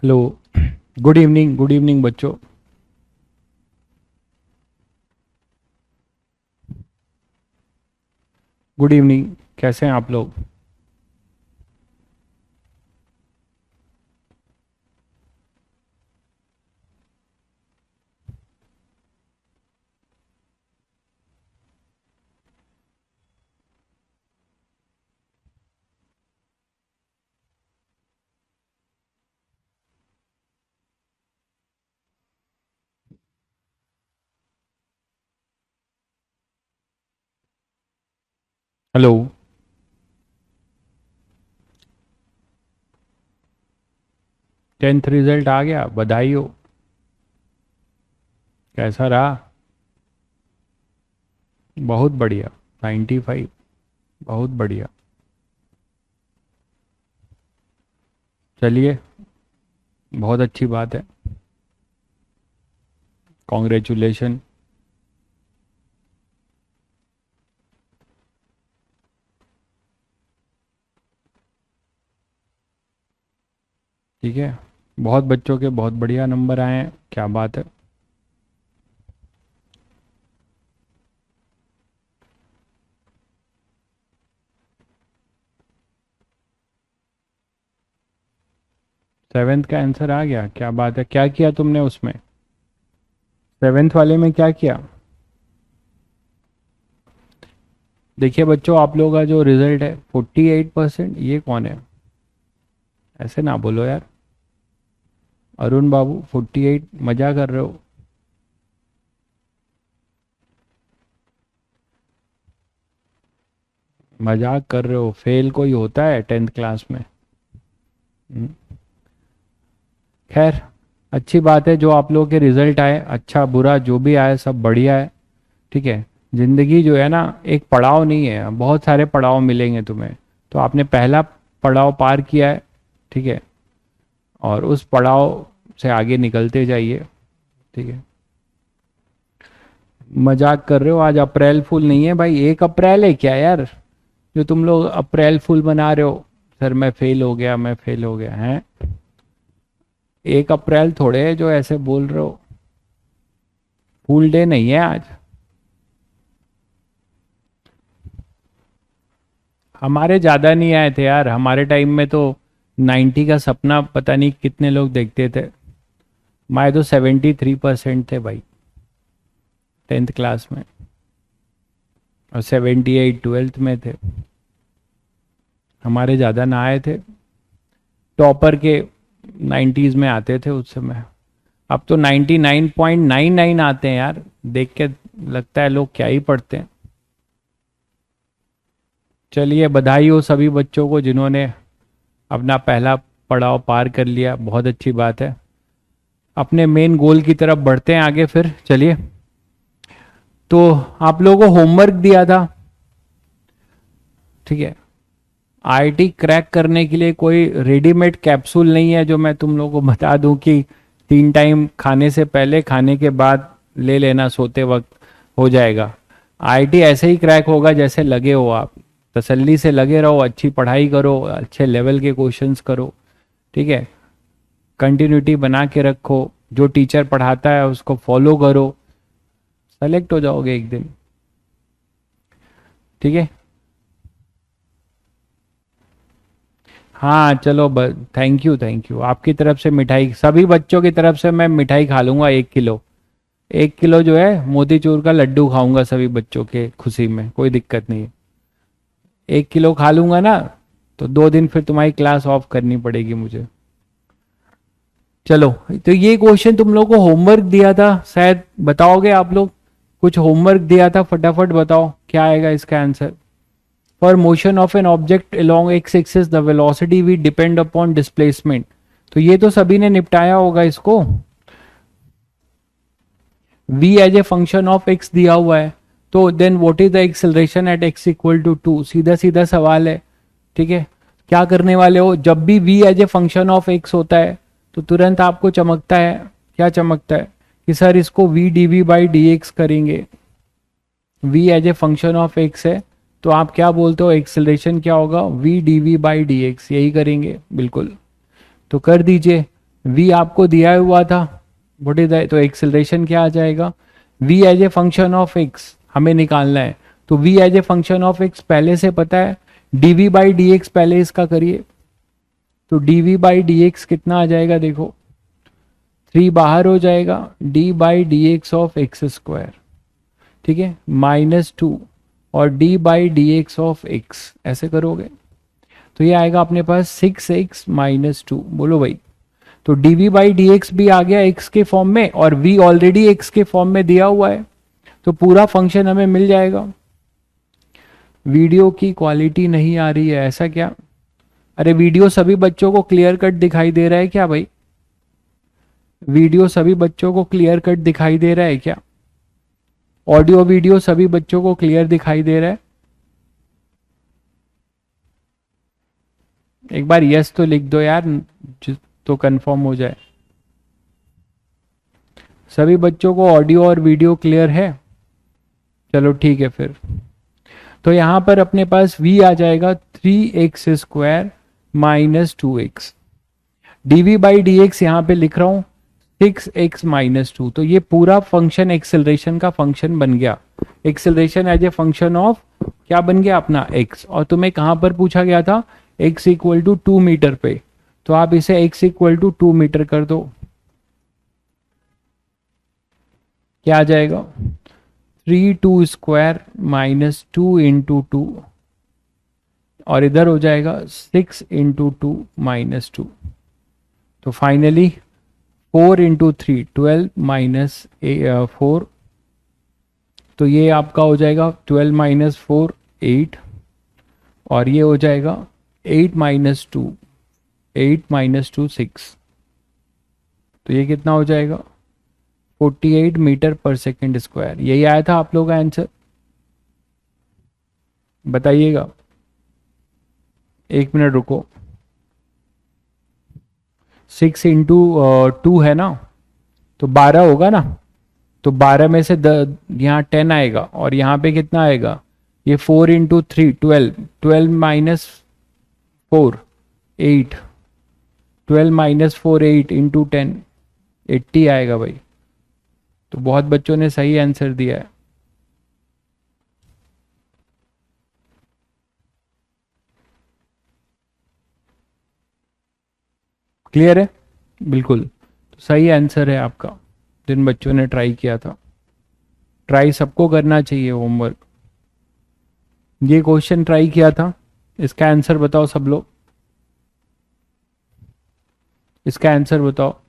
Hello. Good evening बच्चों। Good evening. कैसे हैं आप लोग? हेलो। 10th रिजल्ट आ गया, बधाई हो। कैसा रहा? बहुत बढ़िया। 95। बहुत बढ़िया। चलिए, बहुत अच्छी बात है। कॉन्ग्रेचुलेशन। ठीक है। बहुत बच्चों के बहुत बढ़िया नंबर आए हैं, क्या बात है। 7th का आंसर आ गया, क्या बात है। क्या किया तुमने उसमें? 7th वाले में क्या किया? देखिए बच्चों, आप लोगों का जो रिजल्ट है 48%, ये कौन है? ऐसे ना बोलो यार। अरुण बाबू 48, मजा कर रहे हो? मजाक कर रहे हो? फेल कोई होता है 10th क्लास में? हम्म। खैर, अच्छी बात है जो आप लोगों के रिजल्ट आए, अच्छा बुरा जो भी आए सब बढ़िया है। ठीक है। जिंदगी जो है ना, एक पड़ाव नहीं है, बहुत सारे पड़ाव मिलेंगे तुम्हें। तो आपने पहला पड़ाव पार किया है। ठीक है। और उस पड़ाव से आगे निकलते जाइए। ठीक है। मजाक कर रहे हो? आज अप्रैल फूल नहीं है भाई, 1 अप्रैल है क्या यार, जो तुम लोग अप्रैल फूल बना रहे हो? सर मैं फेल हो गया, मैं फेल हो गया हैं। 1 अप्रैल थोड़े है जो ऐसे बोल रहे हो। फूल डे नहीं है आज। हमारे ज्यादा नहीं आए थे यार, हमारे टाइम में तो 90 का सपना पता नहीं कितने लोग देखते थे। हमारे तो 73% थे भाई 10th क्लास में। और 78 12th में थे। हमारे ज्यादा ना आए थे। टॉपर के 90s में आते थे उस समय। अब तो 99.99 आते हैं यार। देख के लगता है लोग क्या ही पढ़ते हैं। चलिए, बधाई हो सभी बच्चों को जिन्होंने अपना पहला पड़ाव पार कर लिया, बहुत अच्छी बात है। अपने मेन गोल की तरफ बढ़ते हैं आगे फिर, चलिए। तो आप लोगों को होमवर्क दिया था। ठीक है। आईआईटी क्रैक करने के लिए कोई रेडीमेड कैप्सूल नहीं है जो मैं तुम लोगों को बता दूं कि 3 टाइम खाने से पहले, खाने के बाद ले लेना सोते वक्त, हो जाएगा। आईआईटी ऐसे ही क्रैक होगा जैसे लगे हो आप। तसल्ली से लगे रहो, अच्छी पढ़ाई करो, अच्छे लेवल के क्वेश्चंस करो। ठीक है। कंटिन्यूटी बना के रखो। जो टीचर पढ़ाता है उसको फॉलो करो। सेलेक्ट हो जाओगे एक दिन। ठीक है। हाँ चलो, थैंक यू थैंक यू। आपकी तरफ से मिठाई, सभी बच्चों की तरफ से मैं मिठाई खा लूंगा 1 किलो। 1 किलो जो है मोतीचूर का लड्डू खाऊंगा सभी बच्चों के खुशी में, कोई दिक्कत नहीं है। 1 किलो खा लूंगा ना, तो 2 दिन फिर तुम्हारी क्लास ऑफ करनी पड़ेगी मुझे। चलो, तो ये क्वेश्चन तुम लोग को होमवर्क दिया था, शायद बताओगे आप लोग। कुछ होमवर्क दिया था, फटाफट बताओ क्या आएगा इसका answer. For motion of an object along x axis the velocity v depend upon displacement. तो ये तो सभी ने निपटाया होगा इसको। v as a function of x दिया हुआ है, तो then what is the acceleration at x equal to 2? सीधा सीधा सवाल है। ठीक है। क्या करने वाले हो, जब भी v as a function of x होता है तो तुरंत आपको चमकता है, क्या चमकता है कि सर इसको v dv by D x करेंगे। v as a function of x है, तो आप क्या बोलते हो, एक्सेलरेशन क्या होगा, v dv by D x, यही करेंगे बिल्कुल। तो कर दीजिए। v आपको दिया हुआ था, व्हाट इज दैट, तो एक्सेलरेशन क्या आ जाएगा, v as a function of x हमें निकालना है, तो v as a function of x पहले से पता है, dv बाई dx पहले इसका करिए, तो dv बाई dx कितना आ जाएगा, देखो 3 बाहर हो जाएगा, d by D x of x square, ठीक है, -2 और d by D x of x, ऐसे करोगे तो ये आएगा अपने पास 6x -2, बोलो भाई। तो dv बाई डी एक्स भी आ गया x के फॉर्म में, और v ऑलरेडी x के फॉर्म में दिया हुआ है, तो पूरा फंक्शन हमें मिल जाएगा। वीडियो की क्वालिटी नहीं आ रही है, ऐसा क्या? अरे वीडियो सभी बच्चों को क्लियर कट दिखाई दे रहा है क्या भाई? वीडियो सभी बच्चों को क्लियर कट दिखाई दे रहा है क्या? ऑडियो वीडियो सभी बच्चों को क्लियर दिखाई दे रहा है? एक बार यस तो लिख दो यार, तो कंफर्म हो जाए। सभी बच्चों को ऑडियो और वीडियो क्लियर है? चलो ठीक है फिर। तो यहां पर अपने पास v आ जाएगा 3x square -2x, dv by D x यहां पर लिख रहा हूं 6x -2, तो ये पूरा फंक्शन एक्सेलरेशन का फंक्शन बन गया। Acceleration as a function of क्या बन गया अपना x, और तुम्हें कहां पर पूछा गया था, x इक्वल टू 2 मीटर पे, तो आप इसे x इक्वल टू 2 मीटर कर दो, क्या आ जाएगा 3 स्क्वायर -2 इंटू 2, और इधर हो जाएगा 6 इंटू 2 -2, तो फाइनली 4 इंटू 3 12 -4, तो ये आपका हो जाएगा 12 -4 8, और ये हो जाएगा 8 -2 6, तो ये कितना हो जाएगा 48 मीटर पर सेकेंड स्क्वायर। यही आया था आप लोगों का आंसर, बताइएगा। एक मिनट रुको, 6 इंटू 2 है ना, तो 12 होगा ना, तो 12 में से यहाँ 10 आएगा, और यहाँ पे कितना आएगा, ये 4 इंटू 3 12, 12 -4 8, 12 -4 8 इंटू 10 80 आएगा भाई। तो बहुत बच्चों ने सही आंसर दिया है। क्लियर है? बिल्कुल, तो सही आंसर है आपका, जिन बच्चों ने ट्राई किया था। ट्राई सबको करना चाहिए होमवर्क। ये क्वेश्चन ट्राई किया था, इसका आंसर बताओ सब लोग, इसका आंसर बताओ।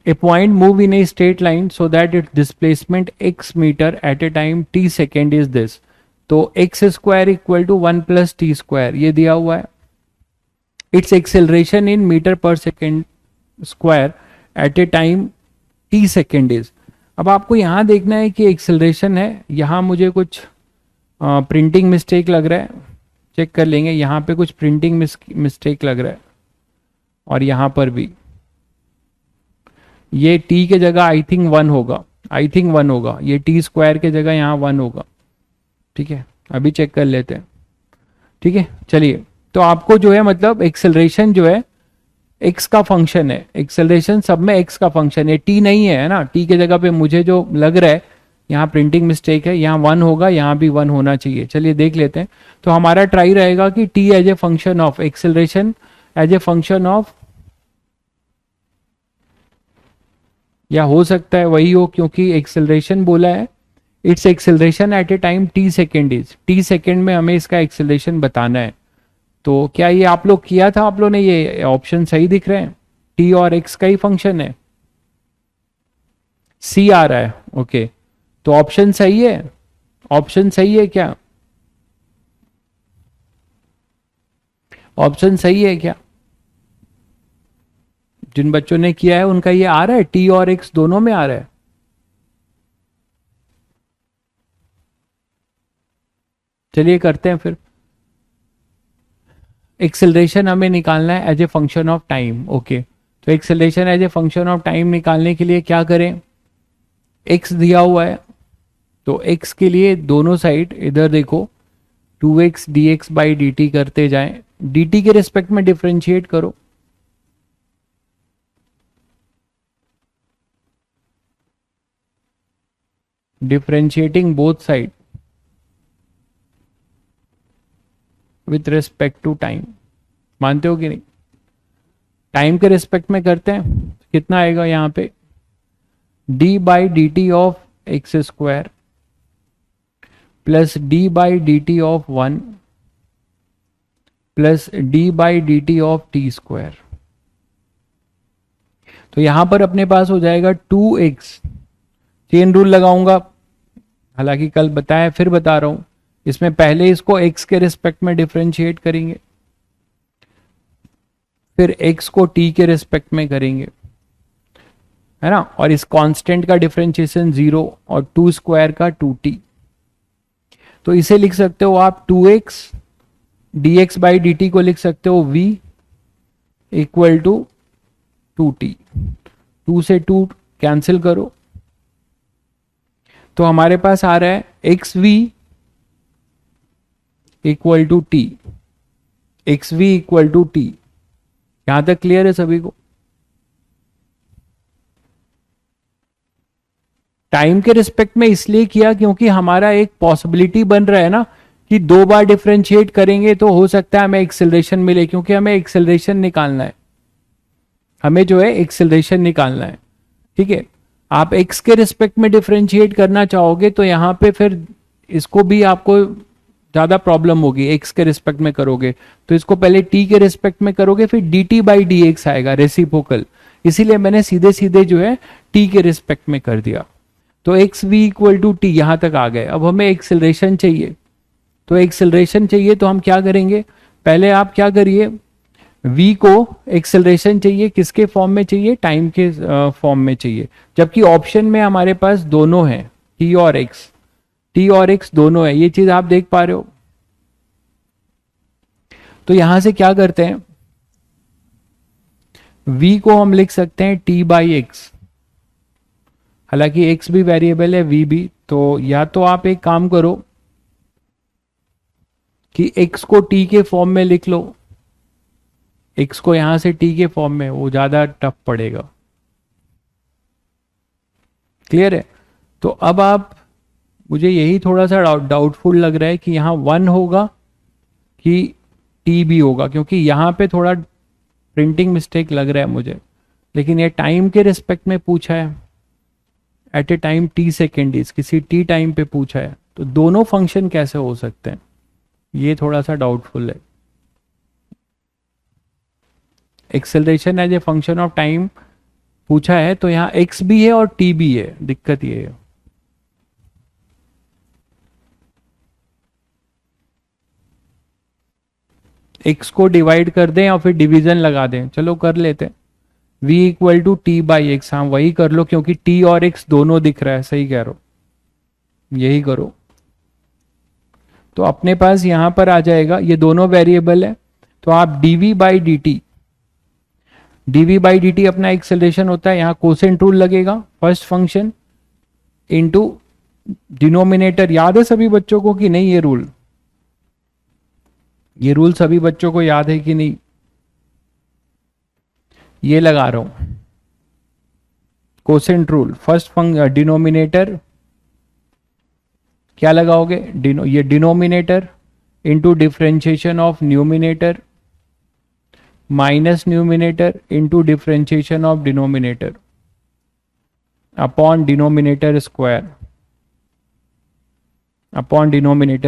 A point move in a straight line so that its displacement x meter at a time t second is this, तो x square equal to 1 plus t square ये दिया हुआ है। It's acceleration in metre per second square at a time t second is. अब आपको यहां देखना है कि एक्सेलरेशन है, यहां मुझे कुछ प्रिंटिंग मिस्टेक लग रहा है, चेक कर लेंगे, यहां पे कुछ प्रिंटिंग मिस्टेक लग रहा है, और यहां पर भी ये t के जगह आई थिंक 1 होगा, आई थिंक 1 होगा, ये टी स्क्वायर के जगह यहाँ 1 होगा, ठीक है, अभी चेक कर लेते हैं, ठीक है। चलिए, तो आपको जो है मतलब एक्सेलरेशन जो है x का फंक्शन है, एक्सेलरेशन सब में x का फंक्शन है, t नहीं है ना, t के जगह पे मुझे जो लग रहा है यहाँ प्रिंटिंग मिस्टेक है, यहाँ 1 होगा, यहाँ भी 1 होना चाहिए। चलिए देख लेते हैं। तो हमारा ट्राई रहेगा कि t as a function of acceleration as a function of, या हो सकता है वही हो, क्योंकि एक्सेलरेशन बोला है, it's acceleration at a time t second is, T second में हमें इसका एक्सेलरेशन बताना है। तो क्या ये आप लोग किया था, आप लोग ने, ये ऑप्शन सही दिख रहे हैं, टी और एक्स का ही फंक्शन है, सी आ रहा है, ओके, तो ऑप्शन सही है, ऑप्शन सही है क्या, ऑप्शन सही है क्या? जिन बच्चों ने किया है उनका ये आ रहा है, टी और एक्स दोनों में आ रहा है। चलिए करते हैं फिर। एक्सेलरेशन हमें निकालना है as a function of time, okay, तो acceleration as a function of time निकालने के लिए क्या करें, एक्स दिया हुआ है, तो एक्स के लिए दोनों साइड इधर देखो 2x dx बाई dt करते जाएं, dt के रिस्पेक्ट में डिफरेंशिएट करो। Differentiating both side with respect to time. मानते हो कि नहीं? टाइम के रिस्पेक्ट में करते हैं, कितना आएगा यहाँ पे, d by D t of x square plus d by D t of 1 plus d by D t of T square. तो यहां पर अपने पास हो जाएगा 2x, चेन रूल लगाऊंगा, हालांकि कल बताया फिर बता रहा हूं, इसमें पहले इसको x के रिस्पेक्ट में डिफरेंशिएट करेंगे, फिर x को t के रिस्पेक्ट में करेंगे, है ना, और इस कांस्टेंट का डिफरेंशिएशन 0 और 2 स्क्वायर का 2t। तो इसे लिख सकते हो आप 2x dx बाई dt को लिख सकते हो v इक्वल टू 2t। 2 से 2 कैंसिल करो तो हमारे पास आ रहा है xv equal to t, xv equal to t. यहां तक क्लियर है सभी को? टाइम के रिस्पेक्ट में इसलिए किया क्योंकि हमारा एक पॉसिबिलिटी बन रहा है ना कि 2 बार डिफरेंशिएट करेंगे तो हो सकता है हमें एक्सेलरेशन मिले, क्योंकि हमें एक्सेलरेशन निकालना है, हमें जो है एक्सेलरेशन निकालना है। ठीक है, आप x के रिस्पेक्ट में डिफरेंशिएट करना चाहोगे तो यहां पे फिर इसको भी आपको ज्यादा प्रॉब्लम होगी, x के रिस्पेक्ट में करोगे तो इसको पहले t के रिस्पेक्ट में करोगे, फिर dt बाई डी एक्स आएगा रेसिप्रोकल, इसीलिए मैंने सीधे सीधे जो है t के रिस्पेक्ट में कर दिया। तो x v equal to t यहां तक आ गए। अब हमें एक्सेलरेशन चाहिए, तो एक्सेलरेशन चाहिए तो हम क्या करेंगे, पहले आप क्या करिए, v को एक्सेलरेशन चाहिए किसके फॉर्म में चाहिए, टाइम के फॉर्म में चाहिए, जबकि ऑप्शन में हमारे पास दोनों हैं, t और x दोनों है, ये चीज आप देख पा रहे हो। तो यहां से क्या करते हैं, v को हम लिख सकते हैं t बाई एक्स, हालांकि x भी वेरिएबल है v भी, तो या तो आप एक काम करो कि x को t के फॉर्म में लिख लो, x को यहां से t के फॉर्म में, वो ज्यादा टफ पड़ेगा। क्लियर है? तो अब आप, मुझे यही थोड़ा सा डाउटफुल लग रहा है कि यहां 1 होगा कि t भी होगा, क्योंकि यहां पे थोड़ा प्रिंटिंग मिस्टेक लग रहा है मुझे, लेकिन ये टाइम के रिस्पेक्ट में पूछा है, at a time t second is, किसी t टाइम पे पूछा है, तो दोनों फंक्शन कैसे हो सकते हैं, ये थोड़ा सा डाउटफुल है। Acceleration as a function of time पूछा है तो यहां x भी है और t भी है, दिक्कत ये है। x को डिवाइड कर दें और फिर डिवीजन लगा दें, चलो कर लेते हैं, v equal to t by x, हाँ वही कर लो क्योंकि t और x दोनों दिख रहा है, सही कह रहे हो, यही करो। तो अपने पास यहां पर आ जाएगा, ये दोनों वेरिएबल है, तो आप dv बाई डी टी अपना एक्सेलरेशन होता है, यहां कोसेंट रूल लगेगा, फर्स्ट फंक्शन इनटू डिनोमिनेटर। याद है सभी बच्चों को कि नहीं ये रूल सभी बच्चों को याद है कि नहीं? ये लगा रहा हूं कोसेंट रूल, फर्स्ट डिनोमिनेटर क्या लगाओगे, ये denominator into differentiation of numerator minus numerator into differentiation of denominator upon denominator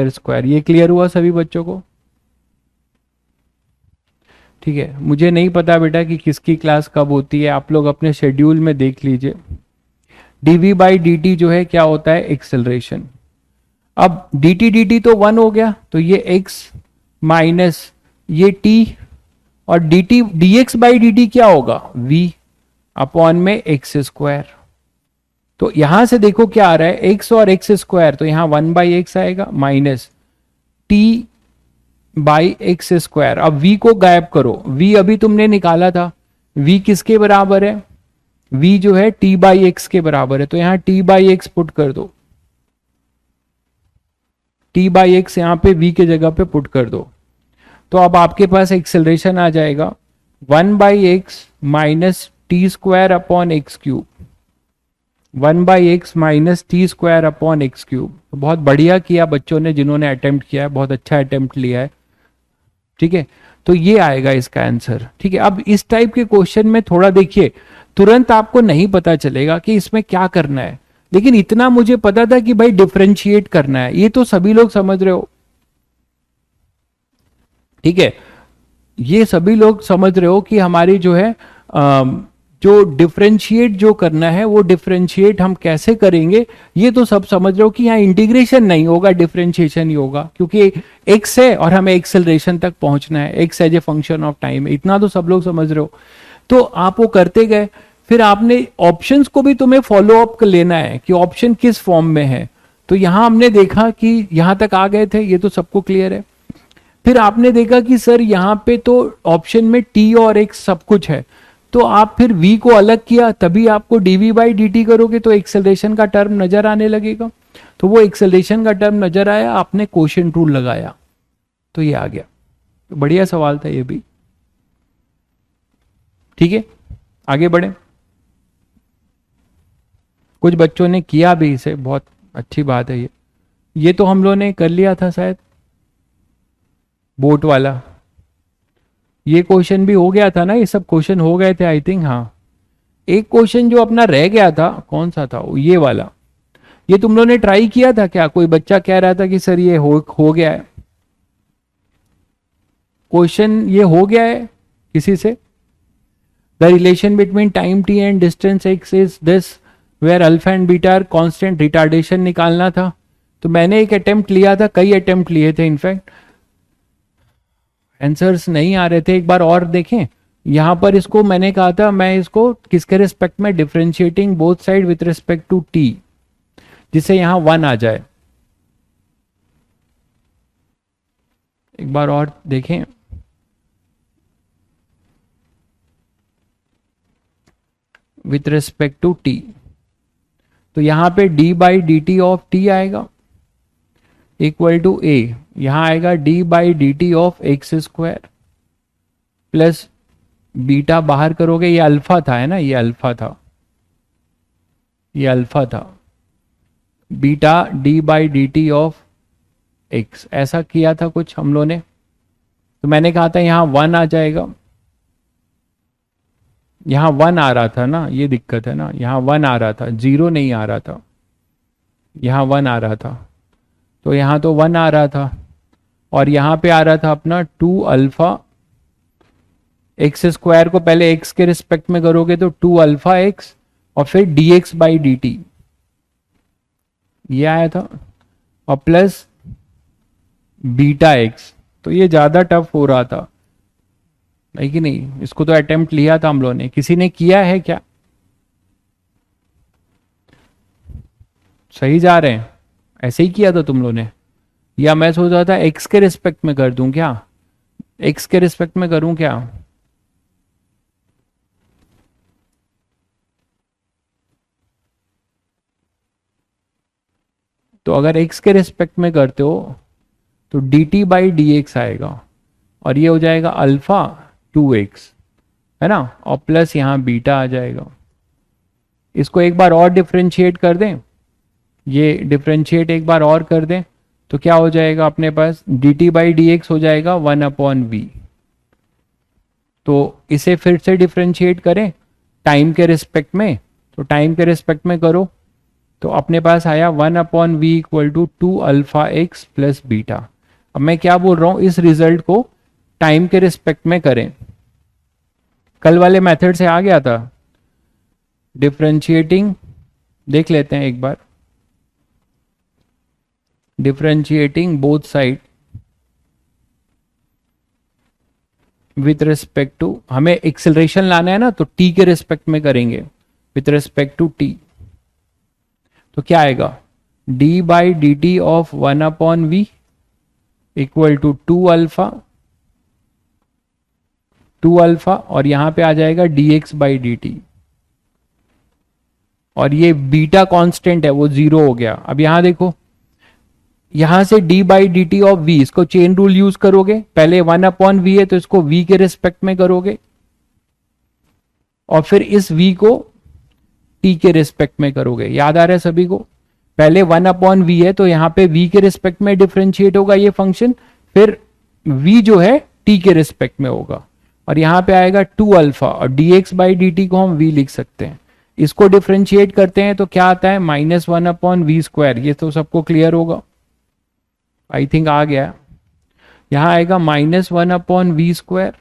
square. ये क्लियर हुआ सभी बच्चों को? ठीक है, मुझे नहीं पता बेटा कि किसकी क्लास कब होती है, आप लोग अपने शेड्यूल में देख लीजिए। dv बाई dt जो है क्या होता है, एक्सेलरेशन। अब dt तो 1 हो गया, तो ये x माइनस ये t और dx बाई dt क्या होगा, v अपॉन में एक्स स्क्वायर। तो यहां से देखो क्या आ रहा है, x और एक्स स्क्वायर, तो यहां 1 बाई एक्स आएगा minus t by x square. अब v को गायब करो, v अभी तुमने निकाला था, v किसके बराबर है, v जो है t बाई एक्स के बराबर है, तो यहां t बाई एक्स पुट कर दो, टी बाई एक्स यहाँ पे वी के जगह पे पुट कर दो, तो अब आपके पास एक्सेलरेशन आ जाएगा 1/x minus T square upon x cube, 1/x minus T square upon x cube. बहुत बढ़िया किया बच्चों ने, जिन्होंने अटेम्प्ट किया है, बहुत अच्छा अटेम्प्ट लिया है। ठीक है, तो ये आएगा इसका आंसर। ठीक है, अब इस टाइप के क्वेश्चन में थोड़ा देखिए, तुरंत आपको नहीं पता चलेगा कि इसमें क्या करना है, लेकिन इतना मुझे पता था कि भाई डिफरेंशिएट करना है, ये तो सभी लोग समझ रहे हो। ठीक है, ये सभी लोग समझ रहे हो कि हमारी जो है जो डिफरेंशिएट जो करना है वो डिफरेंशिएट हम कैसे करेंगे, ये तो सब समझ रहे हो कि यहाँ इंटीग्रेशन नहीं होगा, डिफरेंशिएशन ही होगा, क्योंकि एक्स है और हमें एक्सेलरेशन तक पहुंचना है, x as a function of time, इतना तो सब लोग समझ रहे हो। तो आप वो करते गए, फिर आपने ऑप्शंस को भी तुम्हें फॉलो अप लेना है कि ऑप्शन किस फॉर्म में है। तो यहां हमने देखा कि यहां तक आ गए थे, ये तो सबको क्लियर है। फिर आपने देखा कि सर यहाँ पे तो ऑप्शन में टी और एक्स सब कुछ है, तो आप फिर v को अलग किया, तभी आपको dv बाई dt करोगे तो एक्सेलरेशन का टर्म नजर आने लगेगा। तो वो एक्सेलरेशन का टर्म नजर आया, आपने कोशेंट रूल लगाया, तो ये आ गया। तो बढ़िया सवाल था ये भी। ठीक है, आगे बढ़े। कुछ बच्चों ने किया भी इसे, बहुत अच्छी बात है ये तो हम लोगों ने कर लिया था शायद, बोट वाला। ये क्वेश्चन भी हो गया था ना, ये सब क्वेश्चन हो गए थे आई थिंक। हाँ, एक क्वेश्चन जो अपना रह गया था, कौन सा था ये वाला, ये तुम लोगों ने ट्राई किया था क्या? कोई बच्चा कह रहा था कि सर ये हो गया है क्वेश्चन, ये हो गया है किसी से? The relation between time t and distance x is this where alpha and beta are constant, retardation निकालना था। तो मैंने एक अटेम्प्ट लिया था, कई अटेम्प्ट लिए थे इनफैक्ट, आंसर्स नहीं आ रहे थे। एक बार और देखें, यहां पर इसको मैंने कहा था, मैं इसको किसके रिस्पेक्ट में, differentiating both side with respect to t, जिससे यहां 1 आ जाए। एक बार और देखें, विथ रिस्पेक्ट टू टी, तो यहां पे d by D t of T आएगा इक्वल टू a, यहां आएगा d by D t of x square plus beta बाहर करोगे, ये अल्फा था, है ना, ये अल्फा था, ये अल्फा था, beta d by D t of x, ऐसा किया था कुछ हम लोगों ने। तो मैंने कहा था यहां 1 आ जाएगा, यहां 1 आ रहा था ना, ये दिक्कत है ना, यहां 1 आ रहा था, 0 नहीं आ रहा था, यहां 1 आ रहा था, तो यहां तो 1 आ रहा था, और यहां पे आ रहा था अपना 2 अल्फा एक्स स्क्वायर को पहले एक्स के रिस्पेक्ट में करोगे तो 2 अल्फा एक्स और फिर D x by D T, ये आया था, और प्लस बीटा एक्स। तो ये ज्यादा टफ हो रहा था, नहीं कि नहीं? इसको तो अटेम्प्ट लिया था हम लोगों ने, किसी ने किया है क्या? सही जा रहे हैं? ऐसे ही किया था तुम लोगों ने, या मैं सोच रहा था एक्स के रिस्पेक्ट में कर दूं क्या? एक्स के रिस्पेक्ट में करूं क्या? तो अगर एक्स के रिस्पेक्ट में करते हो तो D T by D x आएगा, और ये हो जाएगा अल्फा 2x, है ना, और प्लस यहां बीटा आ जाएगा। इसको एक बार और डिफ्रेंशिएट कर दें, ये डिफ्रेंशिएट एक बार और कर दें, तो क्या हो जाएगा अपने पास, D T by D X हो जाएगा 1/v। तो इसे फिर से डिफ्रेंशिएट करें टाइम के रिस्पेक्ट में, तो टाइम के रिस्पेक्ट में करो, तो अपने पास आया 1/v equal to 2 alpha x plus beta. अब मैं क्या बोल रहा हूं, इस रिजल्ट को टाइम के रिस्पेक्ट में करें। कल वाले मेथड से आ गया था, डिफरेंशिएटिंग देख लेते हैं एक बार, differentiating both side with respect to, हमें एक्सेलरेशन लाना है ना, तो टी के रिस्पेक्ट में करेंगे, विथ रिस्पेक्ट टू टी। तो क्या आएगा, d by D t of 1/v equal to 2 alpha, और यहां पे आ जाएगा dx बाई डी टी, और ये बीटा कांस्टेंट है वो 0 हो गया। अब यहां देखो, यहां से d by D t of v, इसको चेन रूल यूज करोगे, पहले 1/v है तो इसको v के रिस्पेक्ट में करोगे और फिर इस v को t के रिस्पेक्ट में करोगे। याद आ रहा है सभी को? पहले 1/v है तो यहां पे v के रिस्पेक्ट में डिफरेंशिएट होगा ये फंक्शन, फिर v जो है t के रिस्पेक्ट में होगा और यहां पे आएगा 2 अल्फा और dx बाई डी टी को हम v लिख सकते हैं। इसको डिफरेंशिएट करते हैं तो क्या आता है -1/v²। ये तो सबको क्लियर होगा, आई थिंक आ गया। यहां आएगा -1/v²,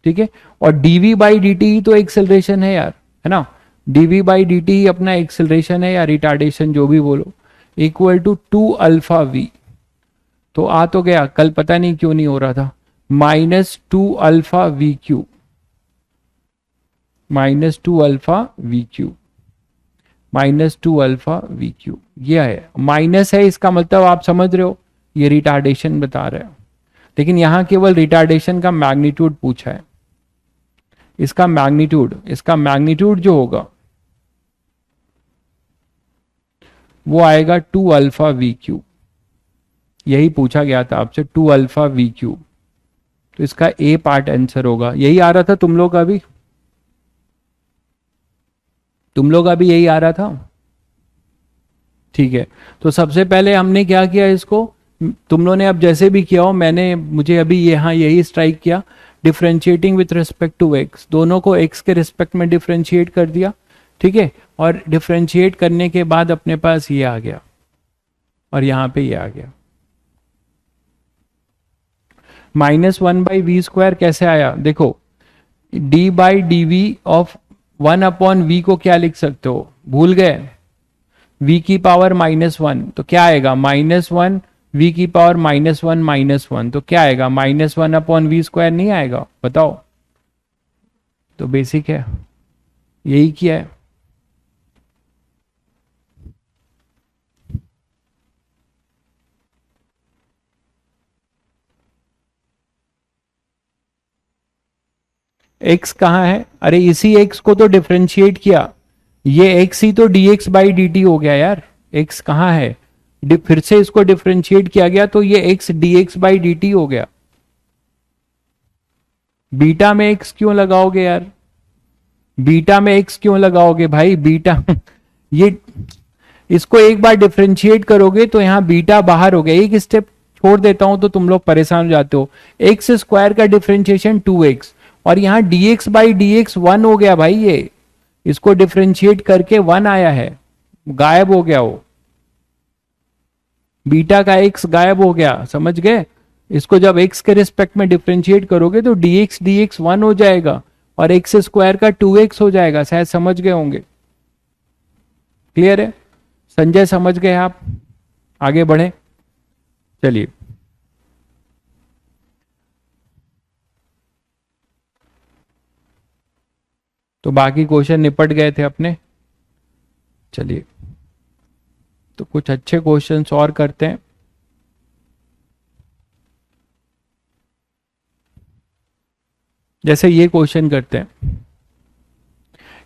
ठीक है। और dv बाई डी टी तो एक्सेलरेशन है यार, है ना, dv बाई डी टी अपना एक्सेलरेशन है या रिटार्डेशन जो भी बोलो, इक्वल टू 2 अल्फा v। तो आ तो गया, कल पता नहीं क्यों नहीं हो रहा था, -2 alpha v³, -2 alpha v³, -2 alpha v³। यह है माइनस है, इसका मतलब आप समझ रहे हो ये रिटार्डेशन बता रहे हो, लेकिन यहां केवल रिटार्डेशन का मैग्नीट्यूड पूछा है। इसका मैग्नीट्यूड जो होगा वो आएगा 2 अल्फा v³। यही पूछा गया था आपसे, 2 अल्फा v³। तो इसका ए पार्ट आंसर होगा। यही आ रहा था तुम लोग का भी, यही आ रहा था, ठीक है। तो सबसे पहले हमने क्या किया, इसको तुम लोगों ने अब जैसे भी किया हो, मुझे अभी यहाँ यही स्ट्राइक किया, differentiating with respect to x, दोनों को एक्स के रिस्पेक्ट में डिफरेंशिएट कर दिया, ठीक है। और डिफरेंशिएट करने के बाद अपने पास ये आ गया और यहां पे ये आ गया। -1/v² कैसे आया, देखो d by d v of 1/v को क्या लिख सकते हो, भूल गए, v की पावर -1, तो क्या आएगा -1 v की पावर -1 तो क्या आएगा, -1/v² नहीं आएगा, बताओ। तो बेसिक है, यही किया है। x कहाँ है, अरे इसी x को तो डिफरेंशिएट किया, ये x ही तो dx बाई डी टी हो गया यार। x कहाँ है, फिर से इसको डिफरेंशिएट किया गया तो ये x dx by D T हो गया। बीटा में x क्यों लगाओगे यार, बीटा में x क्यों लगाओगे भाई, बीटा ये इसको एक बार डिफरेंशिएट करोगे तो यहां बीटा बाहर हो गया, एक स्टेप छोड़ देता हूं तो तुम लोग परेशान हो जाते हो। x² का डिफरेंशिएशन 2x और यहां dx बाई dx 1 हो गया भाई, ये इसको डिफरेंशिएट करके 1 आया है, गायब हो गया वो, बीटा का x गायब हो गया, समझ गए। इसको जब x के रिस्पेक्ट में डिफरेंशिएट करोगे तो dx 1 हो जाएगा और x² का 2x हो जाएगा, शायद समझ गए होंगे। क्लियर है संजय, समझ गए आप, आगे बढ़े चलिए। तो बाकी क्वेश्चन निपट गए थे अपने, चलिए तो कुछ अच्छे क्वेश्चंस और करते हैं। जैसे ये क्वेश्चन करते हैं,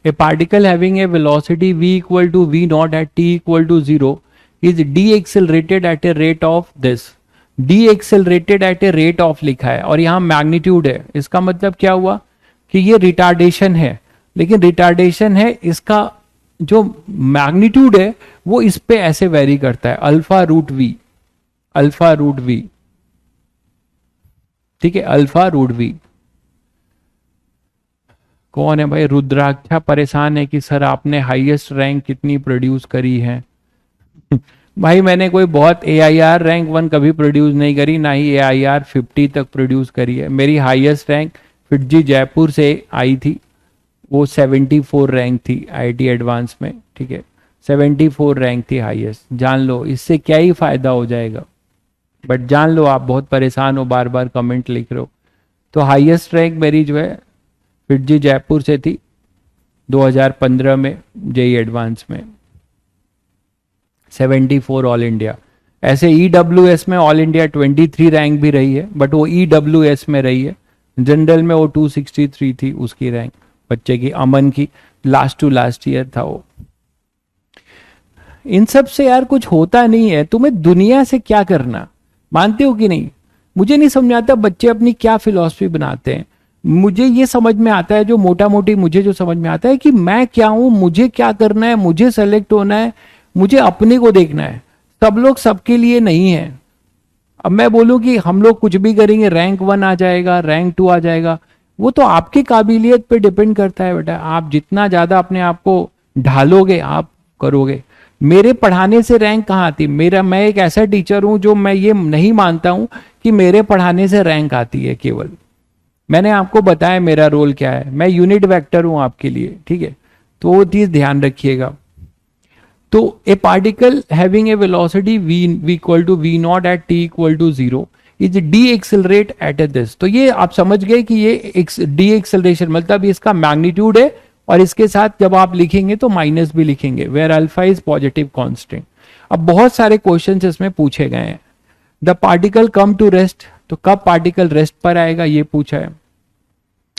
a particle having a velocity v equal to v not at t equal to 0 is decelerated at a rate of this, decelerated at a rate of लिखा है और यहां मैग्नीट्यूड है, इसका मतलब क्या हुआ कि ये रिटार्डेशन है, लेकिन रिटार्डेशन है इसका जो मैग्नीट्यूड है वो इस पे ऐसे वेरी करता है, अल्फा रूट वी, ठीक है, अल्फा रूट वी। कौन है भाई, रुद्राक्षा परेशान है कि सर आपने हाईएस्ट रैंक कितनी प्रोड्यूस करी है भाई मैंने कोई बहुत AIR रैंक 1 कभी प्रोड्यूस नहीं करी, ना ही AIR 50 तक प्रोड्यूस करी है। मेरी हाईएस्ट रैंक फिटजी जयपुर से आई थी, वो 74 रैंक थी IIT एडवांस में, ठीक है, 74 रैंक थी हाईएस्ट। जान लो इससे क्या ही फायदा हो जाएगा, बट जान लो आप बहुत परेशान हो, बार बार कमेंट लिख रहे हो। तो हाईएस्ट रैंक मेरी जो है फिटजी जयपुर से थी 2015 में JEE एडवांस में, 74 ऑल इंडिया। ऐसे EWS में ऑल इंडिया 23 रैंक भी रही है, बट वो EWS में रही है, जनरल में वो 263 थी उसकी रैंक, बच्चे की, अमन की, लास्ट टू लास्ट ईयर था वो। इन सब से यार कुछ होता नहीं है, तुम्हें दुनिया से क्या करना, मानते हो कि नहीं? मुझे नहीं समझ आता बच्चे अपनी क्या फिलॉसफी बनाते हैं। मुझे ये समझ में आता है, जो मोटा मोटी मुझे जो समझ में आता है कि मैं क्या हूं, मुझे क्या करना है, मुझे सेलेक्ट होना है, मुझे अपने को देखना है। सब लोग सबके लिए नहीं है। अब मैं बोलूं कि हम लोग कुछ भी करेंगे, रैंक 1 आ जाएगा, रैंक 2 आ जाएगा, वो तो आपकी काबिलियत पे डिपेंड करता है बेटा। आप जितना ज्यादा अपने आप को ढालोगे, आप करोगे। मेरे पढ़ाने से रैंक कहाँ आती? मैं एक ऐसा टीचर हूं जो मैं ये नहीं मानता हूं कि मेरे पढ़ाने से रैंक आती है केवल। मैंने आपको बताया मेरा रोल क्या है, मैं यूनिट वेक्टर हूं आपके लिए, ठीक है? तो वो चीज ध्यान रखिएगा। तो a particle having a velocity v equal to v not at t equal to 0 is decelerate at a this. तो ये आप समझ गए कि ये डी एक्सेलरेशन मतलब इसका मैग्नीट्यूड है, और इसके साथ जब आप लिखेंगे तो माइनस भी लिखेंगे, where alpha is positive constant. अब बहुत सारे क्वेश्चंस इसमें पूछे गए हैं। The particle come to rest, तो कब पार्टिकल रेस्ट पर आएगा ये पूछा है।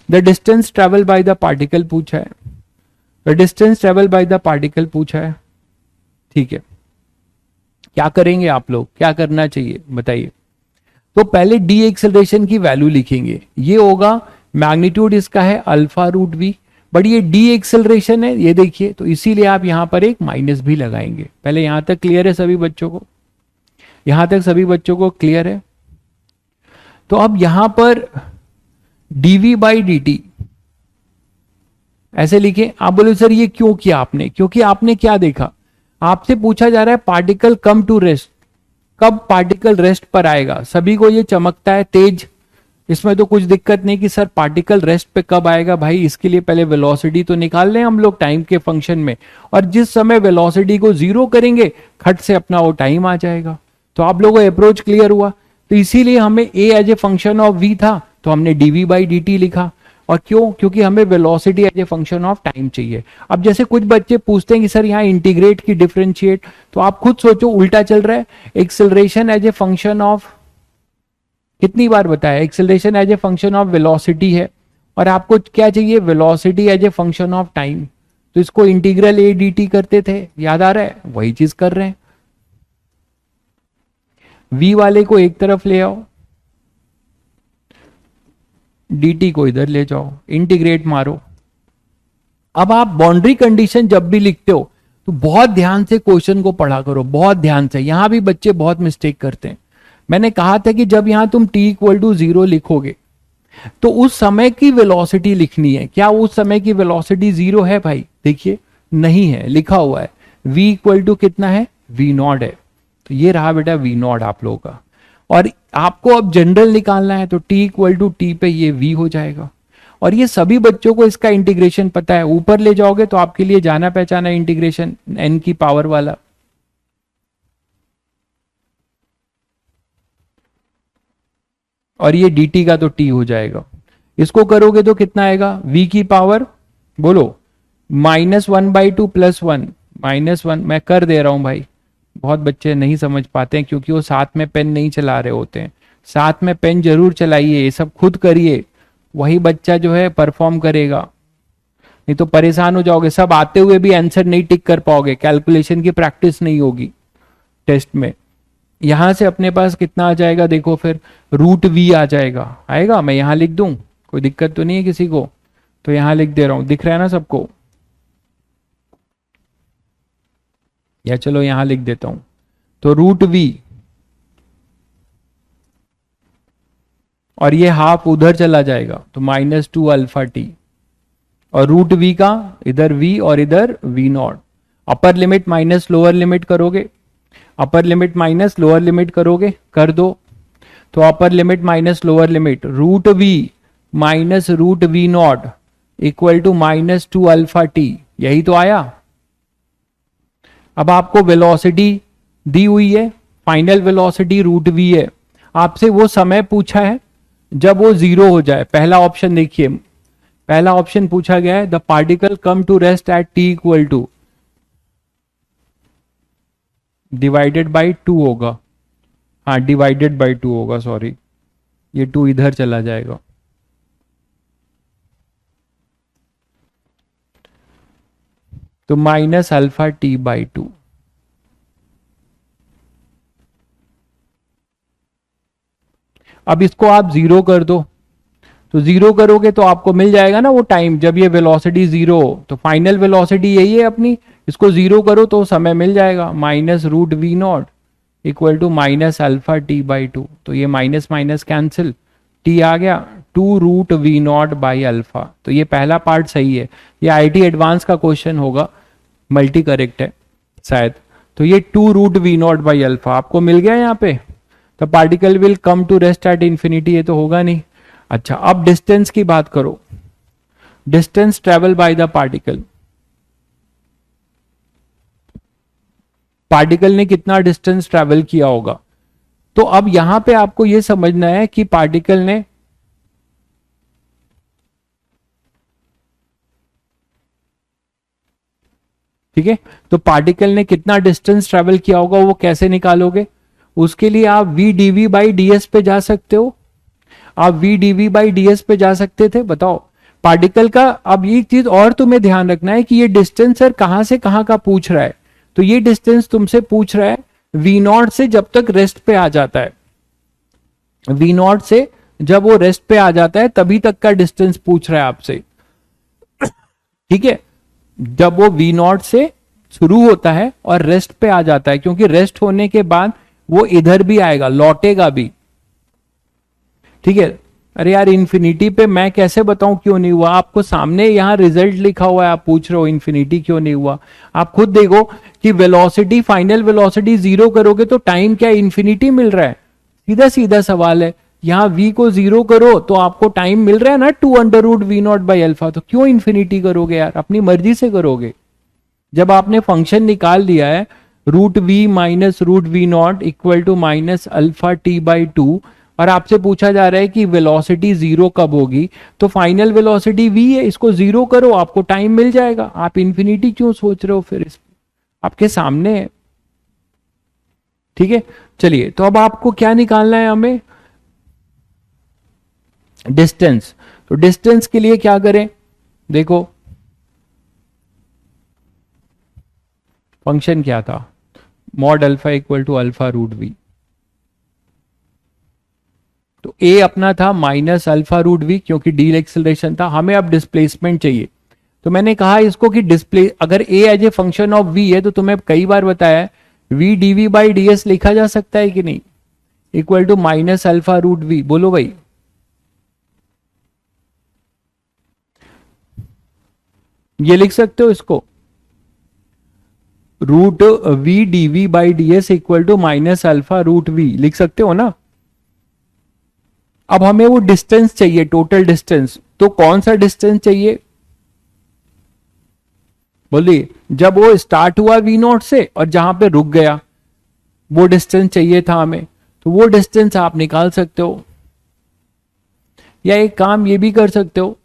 The distance travel by the particle पूछा है। The distance travel by the particle पूछा है, ठीक है? क्या करेंगे आप लोग, क्या करना चाहिए बताइए? तो पहले डी एक्सेलरेशन की वैल्यू लिखेंगे, ये होगा मैग्नीट्यूड इसका है अल्फा रूट वी, बट ये डी एक्सेलरेशन है ये देखिए, तो इसीलिए आप यहां पर एक माइनस भी लगाएंगे। पहले यहां तक क्लियर है सभी बच्चों को? यहां तक सभी बच्चों को क्लियर है? तो अब यहां पर डीवी बाई डी टी ऐसे लिखे। आप बोले सर ये क्यों किया आपने? क्योंकि आपने क्या देखा, आपसे पूछा जा रहा है पार्टिकल कम टू रेस्ट, कब पार्टिकल रेस्ट पर आएगा? सभी को ये चमकता है तेज, इसमें तो कुछ दिक्कत नहीं कि सर पार्टिकल रेस्ट पे कब आएगा। भाई इसके लिए पहले वेलोसिटी तो निकाल लें हम लोग टाइम के फंक्शन में, और जिस समय वेलोसिटी को 0 करेंगे खट से अपना वो टाइम आ जाएगा। तो आप लोगों को अप्रोच क्लियर हुआ? तो इसीलिए हमें A as a function of V था, तो हमने डीवी बाई डी टी लिखा। और क्यों? क्योंकि हमें velocity as a function of time चाहिए। अब जैसे कुछ बच्चे पूछते हैं कि सर यहाँ इंटीग्रेट की डिफरेंशिएट, तो आप खुद सोचो उल्टा चल रहा है। Acceleration as a function of, कितनी बार बताया, acceleration as a function of velocity है, और आपको क्या चाहिए? Velocity as a function of time. तो इसको इंटीग्रल ए डी टी करते थे, याद आ रहा है? वही चीज कर रहे हैं। v वाले को एक तरफ ले आओ, dt को इधर ले जाओ, इंटीग्रेट मारो। अब आप बाउंड्री कंडीशन जब भी लिखते हो तो बहुत ध्यान से क्वेश्चन को पढ़ा करो, बहुत ध्यान से। यहां भी बच्चे बहुत मिस्टेक करते हैं। मैंने कहा था कि जब यहां तुम t इक्वल टू 0 लिखोगे तो उस समय की वेलोसिटी लिखनी है। क्या उस समय की वेलोसिटी 0 है भाई? देखिए नहीं है, लिखा हुआ है v इक्वल टू कितना है? v नॉट है। तो ये रहा बेटा v नॉट आप लोगों का। और आपको अब जनरल निकालना है, तो t इक्वल टू टी पे ये v हो जाएगा। और ये सभी बच्चों को इसका इंटीग्रेशन पता है। ऊपर ले जाओगे तो आपके लिए जाना पहचाना इंटीग्रेशन n की पावर वाला। और ये dt का तो t हो जाएगा। इसको करोगे तो कितना आएगा? v की पावर बोलो -1/2 +1 -1। मैं कर दे रहा हूं भाई, बहुत बच्चे नहीं समझ पाते हैं क्योंकि वो साथ में पेन नहीं चला रहे होते हैं। साथ में पेन जरूर चलाइए, ये सब खुद करिए, वही बच्चा जो है परफॉर्म करेगा। नहीं तो परेशान हो जाओगे, सब आते हुए भी आंसर नहीं टिक कर पाओगे, कैलकुलेशन की प्रैक्टिस नहीं होगी टेस्ट में। यहां से अपने पास कितना आ जाएगा देखो, फिर रूट वी आ जाएगा। आएगा? मैं यहां लिख दूं, कोई दिक्कत तो नहीं है किसी को? तो यहां लिख दे रहा हूं, दिख रहा है ना सबको? या चलो यहां लिख देता हूं, तो रूट वी, और ये हाफ उधर चला जाएगा तो -2 अल्फा टी, और रूट वी का इधर v और इधर v naught. Upper limit minus lower limit करोगे, upper limit minus lower limit करोगे, कर दो। तो upper limit minus lower limit root we minus root we not equal to -2 alpha T, यही तो आया। अब आपको वेलोसिटी दी हुई है, फाइनल वेलोसिटी रूट वी है। आपसे वो समय पूछा है जब वो 0 हो जाए। पहला ऑप्शन देखिए, पहला ऑप्शन पूछा गया है the particle come to rest at t equal to divided by 2 होगा। हाँ डिवाइडेड बाई 2 होगा, सॉरी ये 2 इधर चला जाएगा। तो -α t/2। अब इसको आप जीरो कर दो, तो जीरो करोगे तो आपको मिल जाएगा ना वो टाइम जब ये वेलोसिटी जीरो हो, तो फाइनल वेलोसिटी यही है अपनी, इसको जीरो करो तो समय मिल जाएगा, minus root we not equal to minus alpha t by two. तो ये माइनस माइनस कैंसिल, टी आ गया 2√v0 बाई अल्फा। तो ये पहला पार्ट सही है, ये आईटी एडवांस का क्वेश्चन होगा, मल्टी करेक्ट है शायद। तो ये 2√v0 बाई अल्फा आपको मिल गया यहाँ पे। The particle will come to rest at infinity, ये तो होगा नहीं। अच्छा, अब डिस्टेंस की बात करो, distance travel by the particle, particle ने कितना डिस्टेंस ट्रेवल किया होगा। तो अब यहां पे आपको यह समझना है कि पार्टिकल ने ठीक है, तो पार्टिकल ने कितना डिस्टेंस ट्रेवल किया होगा वो कैसे निकालोगे। उसके लिए आप v DV by D s पे जा सकते हो, आप v DV by D s पे जा सकते थे। बताओ पार्टिकल का, अब ये चीज और तुम्हें ध्यान रखना है कि ये डिस्टेंस सर कहां से कहां का पूछ रहा है। तो ये डिस्टेंस तुमसे पूछ रहा है वी नॉट से जब तक रेस्ट पे आ जाता है, वी नॉट से जब वो रेस्ट पे आ जाता है तभी तक का डिस्टेंस पूछ रहा है आपसे। ठीक है, जब वो वी नॉट से शुरू होता है और रेस्ट पे आ जाता है, क्योंकि रेस्ट होने के बाद वो इधर भी आएगा, लौटेगा भी। ठीक है, अरे यार इन्फिनिटी पे मैं कैसे बताऊं क्यों नहीं हुआ, आपको सामने यहां रिजल्ट लिखा हुआ है, आप पूछ रहे हो इन्फिनिटी क्यों नहीं हुआ। आप खुद देखो कि वेलोसिटी, फाइनल वेलोसिटी जीरो करोगे तो टाइम क्या इन्फिनिटी मिल रहा है, सीधा सीधा सवाल है। यहां v को जीरो करो तो आपको टाइम मिल रहा है ना 2√v0 बाई अल्फा, तो क्यों इन्फिनिटी करोगे यार, अपनी मर्जी से करोगे। जब आपने फंक्शन निकाल दिया है root we minus root we not equal to minus alpha t by two, और आपसे पूछा जा रहा है कि वेलोसिटी जीरो कब होगी, तो फाइनल वेलोसिटी v है, इसको जीरो करो आपको टाइम मिल जाएगा। आप इन्फिनिटी क्यों सोच रहे हो, फिर इस आपके सामने है। ठीक है, चलिए तो अब आपको क्या निकालना है हमें, डिस्टेंस। तो डिस्टेंस के लिए क्या करें, देखो फंक्शन क्या था, mod alpha equal to alpha root v. तो ए अपना था माइनस अल्फा रूट वी, क्योंकि डी एक्सेलरेशन था, हमें अब डिस्प्लेसमेंट चाहिए। तो मैंने कहा इसको कि डिस्प्ले, अगर A as a function of V है तो तुम्हें कई बार बताया V DV by D S लिखा जा सकता है कि नहीं, equal to minus alpha root V. बोलो भाई, ये लिख सकते हो इसको, root V DV by D S equal to minus alpha root V, लिख सकते हो ना। अब हमें वो डिस्टेंस चाहिए, टोटल डिस्टेंस, तो कौन सा डिस्टेंस चाहिए बोलिए, जब वो स्टार्ट हुआ वी नॉट से और जहां पे रुक गया वो डिस्टेंस चाहिए था हमें। तो वो डिस्टेंस आप निकाल सकते हो, या एक काम ये भी कर सकते हो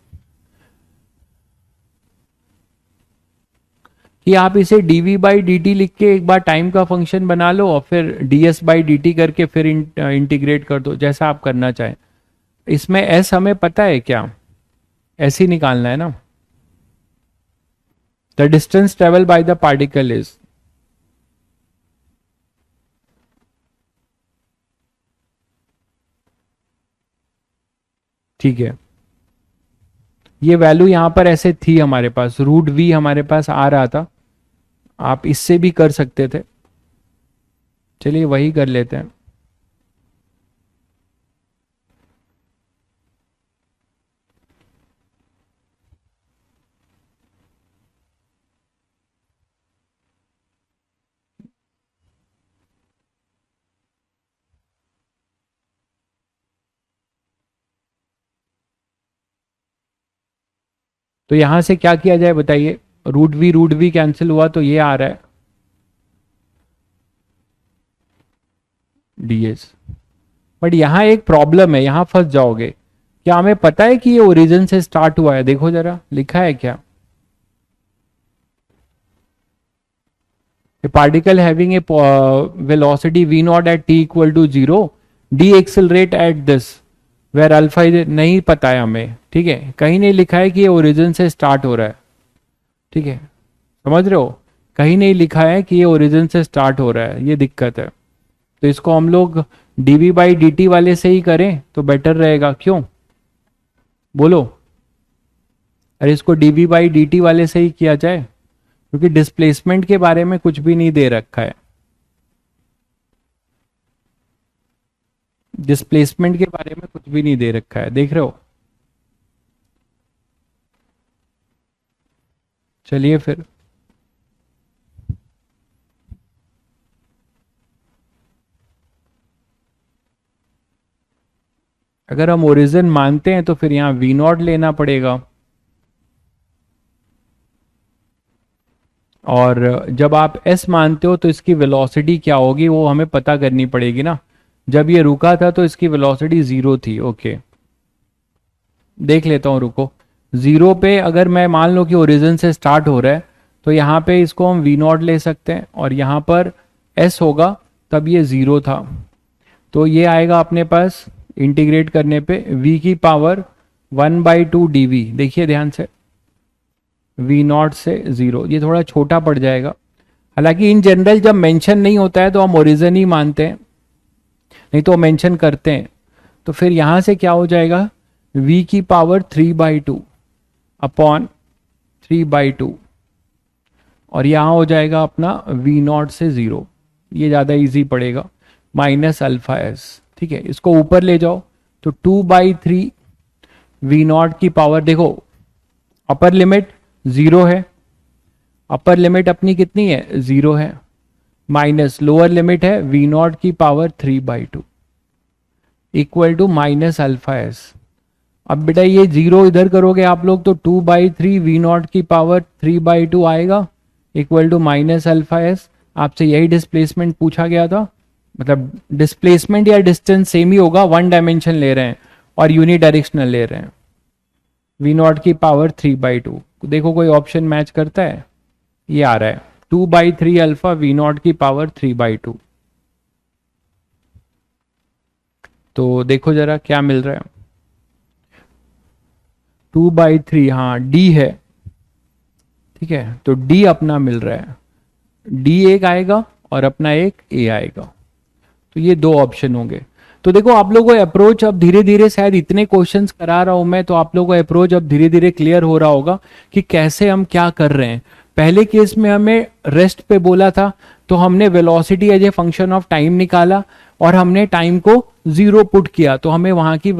कि आप इसे dv बाई डी टी लिख के एक बार टाइम का फंक्शन बना लो और फिर ds बाई डी टी करके फिर इंटीग्रेट कर दो, जैसा आप करना चाहें। इसमें s हमें पता है क्या, ऐसे ही निकालना है ना, the distance travel by the particle is, ठीक है, ये वैल्यू यहां पर ऐसे थी हमारे पास, रूट वी हमारे पास आ रहा था, आप इससे भी कर सकते थे, चलिए वही कर लेते हैं। तो यहां से क्या किया जाए बताइए, रूट वी कैंसिल हुआ तो ये आ रहा है ds। बट यहां एक प्रॉब्लम है, यहां फंस जाओगे। क्या हमें पता है कि ये ओरिजिन से स्टार्ट हुआ है, देखो जरा लिखा है क्या, a particle having a velocity v naught at t equal to 0 deaccelerate at this where alpha is, नहीं पता है हमें। ठीक है, कहीं नहीं लिखा है कि ये ओरिजिन से स्टार्ट हो रहा है। ठीक है, समझ रहे हो, कहीं नहीं लिखा है कि ये ओरिजिन से स्टार्ट हो रहा है, ये दिक्कत है। तो इसको हम लोग डीवी बाई डी वाले से ही करें तो बेटर रहेगा, क्यों बोलो? अरे इसको डीवी बाई डी वाले से ही किया जाए, क्योंकि डिस्प्लेसमेंट के बारे में कुछ भी नहीं दे रखा है। डिस्प्लेसमेंट के बारे में कुछ भी नहीं दे रखा है, देख रहे हो? चलिए फिर अगर हम ओरिजिन मानते हैं तो फिर यहां वी नॉट लेना पड़ेगा, और जब आप एस मानते हो तो इसकी वेलोसिटी क्या होगी वो हमें पता करनी पड़ेगी ना। जब ये रुका था तो इसकी वेलोसिटी 0 थी। ओके, देख लेता हूं, रुको। 0 पे अगर मैं मान लो कि ओरिजिन से स्टार्ट हो रहा है तो यहाँ पे इसको हम वी नॉट ले सकते हैं, और यहाँ पर एस होगा तब ये 0 था, तो ये आएगा अपने पास इंटीग्रेट करने पे v की पावर 1/2 dv। देखिए ध्यान से, v नॉट से 0, ये थोड़ा छोटा पड़ जाएगा। हालांकि इन जनरल जब मेंशन नहीं होता है तो हम ओरिजिन ही मानते हैं, नहीं तो मेंशन करते हैं। तो फिर यहां से क्या हो जाएगा, v की पावर 3/2 अपॉन 3/2, और यहां हो जाएगा अपना v नॉट से 0, ये ज़्यादा इजी पड़ेगा, माइनस अल्फा एस। ठीक है, इसको ऊपर ले जाओ तो 2/3 v नॉट की पावर, देखो अपर लिमिट 0 है, अपर लिमिट अपनी कितनी है 0 है, माइनस लोअर लिमिट है v नॉट की power 3/2 equal to minus alpha s. अब बेटा ये 0 इधर करोगे आप लोग तो 2/3 v नॉट की पावर 3/2 आएगा equal to minus alpha s. आपसे यही डिस्प्लेसमेंट पूछा गया था, मतलब डिस्प्लेसमेंट या डिस्टेंस सेम ही होगा, वन डायमेंशन ले रहे हैं और यूनिडायरेक्शनल ले रहे हैं। v नॉट की पावर 3/2, देखो कोई ऑप्शन मैच करता है, ये आ रहा है 2/3 अल्फा v नॉट की पावर 3/2। तो देखो जरा क्या मिल रहा है, 2/3, हाँ d है, ठीक है, तो d अपना मिल रहा है, d एक आएगा और अपना एक a आएगा, तो ये दो ऑप्शन होंगे। तो देखो आप लोगों को अप्रोच अब धीरे धीरे, शायद इतने क्वेश्चंस करा रहा हूं मैं तो आप लोगों को अप्रोच अब धीरे धीरे क्लियर हो रहा होगा कि कैसे हम क्या कर रहे हैं। पहले केस में हमें रेस्ट पे बोला था तो हमने velocity as a function of time निकाला और हमने टाइम को 0 पुट किया, तो हमें वहां की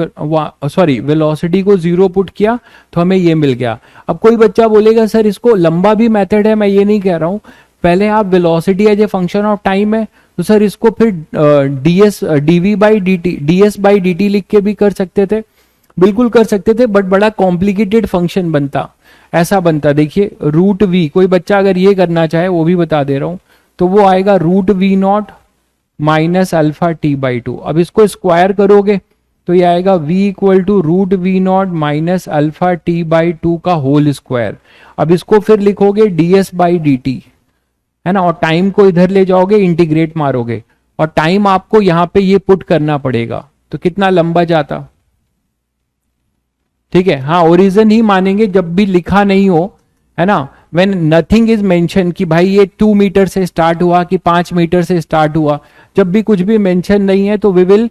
सॉरी वेलोसिटी को 0 पुट किया तो हमें ये मिल गया। अब कोई बच्चा बोलेगा सर इसको लंबा भी मेथड है, मैं ये नहीं कह रहा हूं, पहले आप velocity as a function of time है तो सर इसको फिर ds बाई dt लिख के भी कर सकते थे, बिल्कुल कर सकते थे, बट बड़ा कॉम्प्लिकेटेड फंक्शन बनता, ऐसा बनता। देखिए रूट v, कोई बच्चा अगर ये करना चाहे वो भी बता दे रहा हूं, तो वो आएगा root v not minus alpha t/2। अब इसको स्क्वायर करोगे तो ये आएगा v equal to root v not minus alpha t/2 का होल स्क्वायर। अब इसको फिर लिखोगे ds बाई dt, है ना, और टाइम को इधर ले जाओगे, इंटीग्रेट मारोगे, और टाइम आपको यहां पे ये पुट करना पड़ेगा, तो कितना लंबा जाता। ठीक है, हाँ ओरिजिन ही मानेंगे जब भी लिखा नहीं हो, है ना, व्हेन नथिंग इज मेंशन कि भाई ये 2 मीटर से स्टार्ट हुआ कि 5 मीटर से स्टार्ट हुआ, जब भी कुछ भी मेंशन नहीं है तो we will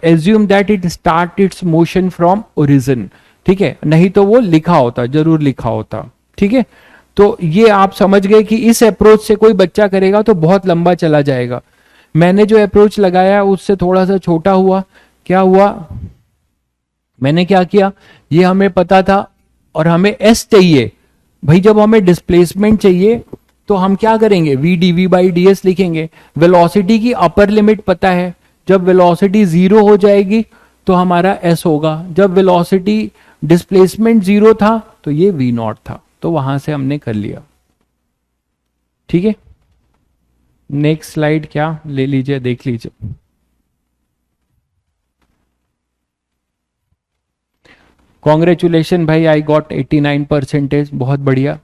assume that it start its motion from origin. ठीक है, नहीं तो वो लिखा होता, जरूर लिखा होता। ठीक है, तो ये आप समझ गए कि इस अप्रोच से कोई बच्चा करेगा तो बहुत लंबा चला जाएगा। मैंने जो अप्रोच लगाया उससे थोड़ा सा छोटा हुआ, क्या हुआ, मैंने क्या किया, ये हमें पता था और हमें एस चाहिए भाई, जब हमें डिस्प्लेसमेंट चाहिए तो हम क्या करेंगे, v DV by D s लिखेंगे। वेलोसिटी की अपर लिमिट पता है, जब वेलोसिटी 0 हो जाएगी तो हमारा एस होगा, जब वेलोसिटी डिस्प्लेसमेंट 0 था तो ये वी नॉट था, तो वहां से हमने कर लिया। ठीक है, नेक्स्ट स्लाइड क्या ले लीजिए, देख लीजिए। कॉन्ग्रेचुलेशन भाई, आई गॉट 89%, बहुत बढ़िया।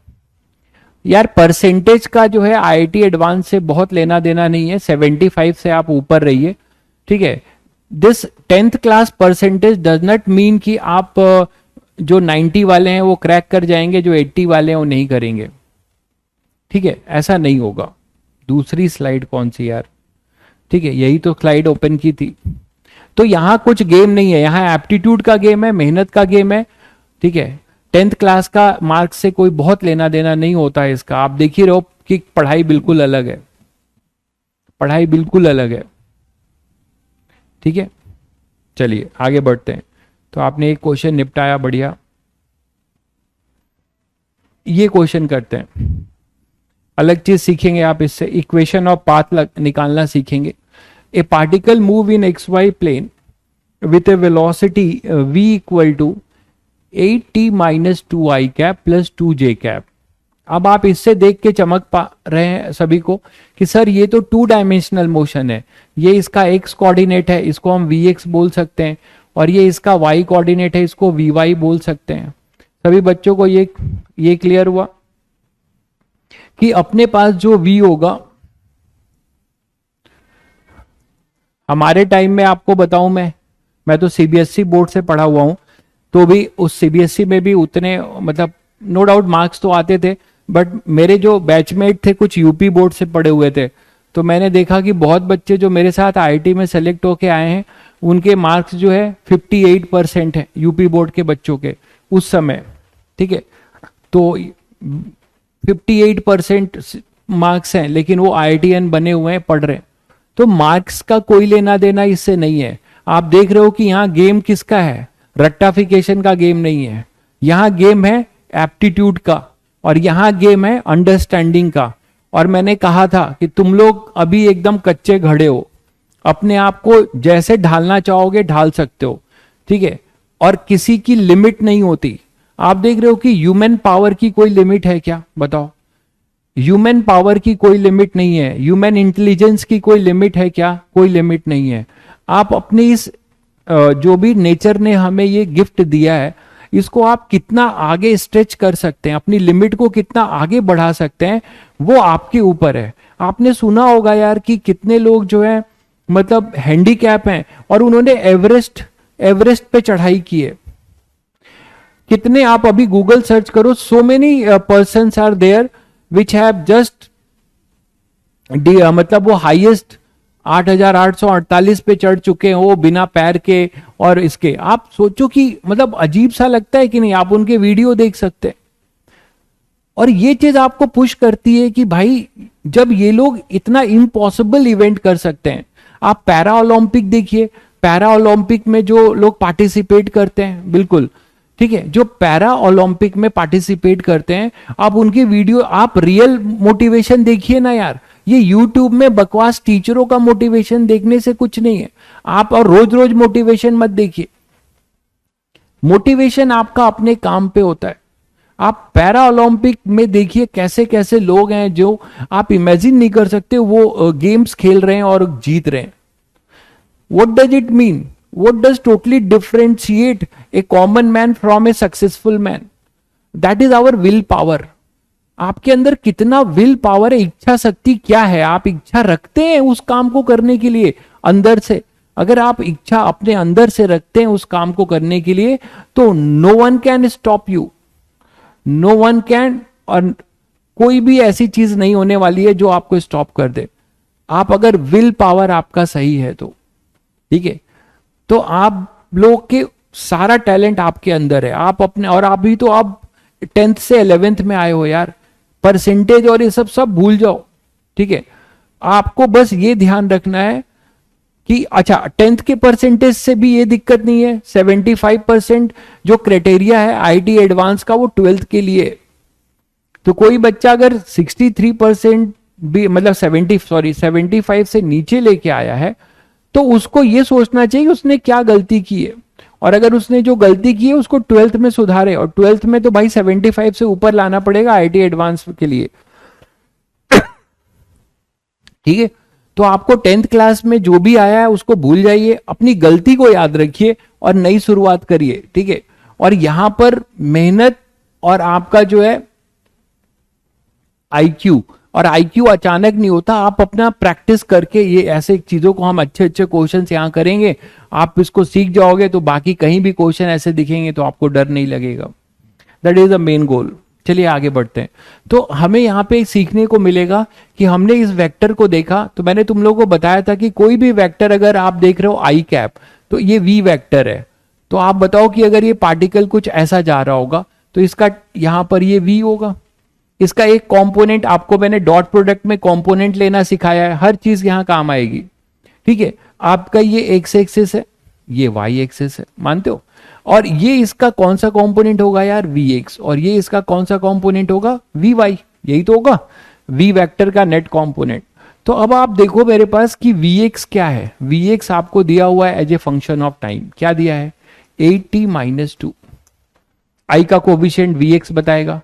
यार परसेंटेज का जो है आईआईटी एडवांस से बहुत लेना देना नहीं है, 75 से आप ऊपर रहिए। ठीक है, this 10th class percentage does not mean कि आप जो 90 वाले हैं वो क्रैक कर जाएंगे, जो 80 वाले हैं वो नहीं करेंगे। ठीक है, ऐसा नहीं होगा। दूसरी स्लाइड कौन सी यार, ठीक है, यही तो स्लाइड ओपन की थी। तो यहाँ कुछ गेम नहीं है, यहाँ एप्टीट्यूड का गेम है, मेहनत का गेम है। ठीक है, 10th क्लास का मार्क्स से कोई बहुत लेना देना नहीं होता है इसका। आप देख ही रहे हो कि पढ़ाई बिल्कुल अलग है, पढ़ाई बिल्कुल अलग है। ठीक है, चलिए आगे बढ़ते हैं। तो आपने एक क्वेश्चन निपटाया, बढ़िया। ये क्वेश्चन करते हैं, अलग चीज सीखेंगे आप इससे, इक्वेशन ऑफ पाथ निकालना सीखेंगे। A particle move in x y plane with a velocity v equal to 8t minus 2i cap plus 2j cap. अब आप इससे देख के चमक पा रहे हैं सभी को कि सर ये तो 2 डायमेंशनल मोशन है, ये इसका x कोऑर्डिनेट है, इसको हम vx बोल सकते हैं, और ये इसका y कोऑर्डिनेट है, इसको vy बोल सकते हैं। सभी बच्चों को ये क्लियर हुआ कि अपने पास जो v होगा, हमारे टाइम में आपको बताऊं, मैं तो सीबीएसई बोर्ड से पढ़ा हुआ हूं, तो भी उस सीबीएसई में भी उतने मतलब नो डाउट मार्क्स तो आते थे, बट मेरे जो बैचमेट थे कुछ यूपी बोर्ड से पढ़े हुए थे, तो मैंने देखा कि बहुत बच्चे जो मेरे साथ आईआईटी में सेलेक्ट होके आए हैं, उनके मार्क्स जो है 58% है यूपी बोर्ड के बच्चों के उस समय। ठीक है, तो 58% मार्क्स हैं, लेकिन वो आईआईटीएन बने हुए हैं, पढ़ रहे हैं। तो मार्क्स का कोई लेना देना इससे नहीं है। आप देख रहे हो कि यहाँ गेम किसका है, रट्टाफिकेशन का गेम नहीं है, यहाँ गेम है एप्टीट्यूड का, और यहाँ गेम है अंडरस्टैंडिंग का। और मैंने कहा था कि तुम लोग अभी एकदम कच्चे घड़े हो, अपने आप को जैसे ढालना चाहोगे ढाल सकते हो। ठीक है, और किसी की लिमिट नहीं होती। आप देख रहे हो कि ह्यूमन पावर की कोई लिमिट है क्या, बताओ? ह्यूमन पावर की कोई लिमिट नहीं है, ह्यूमन इंटेलिजेंस की कोई लिमिट है क्या? कोई लिमिट नहीं है। आप अपनी इस जो भी नेचर ने हमें ये गिफ्ट दिया है, इसको आप कितना आगे स्ट्रेच कर सकते हैं, अपनी लिमिट को कितना आगे बढ़ा सकते हैं, वो आपके ऊपर है। आपने सुना होगा यार कि कितने लोग जो है मतलब हैंडीकैप हैं और उन्होंने एवरेस्ट पे चढ़ाई की है। कितने, आप अभी गूगल सर्च करो, so many persons are there which have just मतलब वो हाईएस्ट 8,848 पे चढ़ चुके हैं, वो बिना पैर के और इसके। आप सोचो कि मतलब अजीब सा लगता है कि नहीं? आप उनके वीडियो देख सकते हैं, और ये चीज आपको पुश करती है कि भाई जब ये लोग इतना इम्पॉसिबल इवेंट कर सकते हैं। आप पैरा ओलंपिक देखिए, पैरा ओलंपिक में जो लोग पार्टिसिपेट करते हैं, बिल्कुल ठीक है, जो पैरा ओलंपिक में पार्टिसिपेट करते हैं, आप उनकी वीडियो, आप रियल मोटिवेशन देखिए ना यार। ये यूट्यूब में बकवास टीचरों का मोटिवेशन देखने से कुछ नहीं है। आप और रोज रोज मोटिवेशन मत देखिए, मोटिवेशन आपका अपने काम पे होता है। आप पैरा ओलंपिक में देखिए कैसे कैसे लोग हैं जो आप इमेजिन नहीं कर सकते, वो गेम्स खेल रहे हैं और जीत रहे हैं। What does it mean? What does totally differentiate a common man from a successful man? That is our will power. आपके अंदर कितना विल पावर है, इच्छा शक्ति क्या है, आप इच्छा रखते हैं उस काम को करने के लिए अंदर से। अगर आप इच्छा अपने अंदर से रखते हैं उस काम को करने के लिए, तो no one can stop you, no one can, और कोई भी ऐसी चीज नहीं होने वाली है जो आपको स्टॉप कर दे। आप अगर विल पावर आपका सही है तो ठीक है, तो आप लोग के सारा टैलेंट आपके अंदर है। आप अपने, और आप भी तो आप 10th से 11th में आए हो यार, परसेंटेज और ये सब भूल जाओ। ठीक है, आपको बस ये ध्यान रखना है कि अच्छा 10th के परसेंटेज से भी ये दिक्कत नहीं है। 75% जो क्राइटेरिया है आईटी एडवांस का, वो 12th के लिए। तो कोई बच्चा अगर 63% भी मतलब 75 से नीचे लेके आया है, तो उसको ये सोचना चाहिए उसने क्या गलती की है, और अगर उसने जो गलती की है उसको 12th में सुधारे। और 12th में तो भाई 75 से ऊपर लाना पड़ेगा आईटी एडवांस के लिए। ठीक है, तो आपको 10th क्लास में जो भी आया है उसको भूल जाइए, अपनी गलती को याद रखिए और नई शुरुआत करिए। ठीक है, और यहां पर मेहनत और आपका जो है आईक्यू, और आईक्यू अचानक नहीं होता, आप अपना प्रैक्टिस करके ये ऐसे चीजों को, हम अच्छे अच्छे क्वेश्चंस यहां करेंगे, आप इसको सीख जाओगे तो बाकी कहीं भी क्वेश्चन ऐसे दिखेंगे तो आपको डर नहीं लगेगा। That is the main goal. चलिए आगे बढ़ते हैं। तो हमें यहाँ पे सीखने को मिलेगा कि हमने इस वेक्टर को देखा, तो मैंने तुम लोगों को बताया था कि कोई भी वेक्टर अगर आप देख रहे हो आई कैप, तो ये वी वेक्टर है। तो आप बताओ कि अगर ये पार्टिकल कुछ ऐसा जा रहा होगा तो इसका यहां पर ये वी होगा। इसका एक कंपोनेंट आपको मैंने डॉट प्रोडक्ट में कंपोनेंट लेना सिखाया है, हर चीज यहां काम आएगी। ठीक है, आपका ये एक्स एक्सिस है, ये वाई एक्सिस है, मानते हो? और ये इसका कौन सा कंपोनेंट होगा यार, वी एक्स, और ये इसका कौन सा कंपोनेंट होगा, वी वाई, यही तो होगा वी वेक्टर का नेट कंपोनेंट। तो अब आप देखो मेरे पास कि वी एक्स क्या है। वी एक्स आपको दिया हुआ है as a function of time, क्या दिया है, 8t-2। आई का कोविशिएंट वी एक्स बताएगा,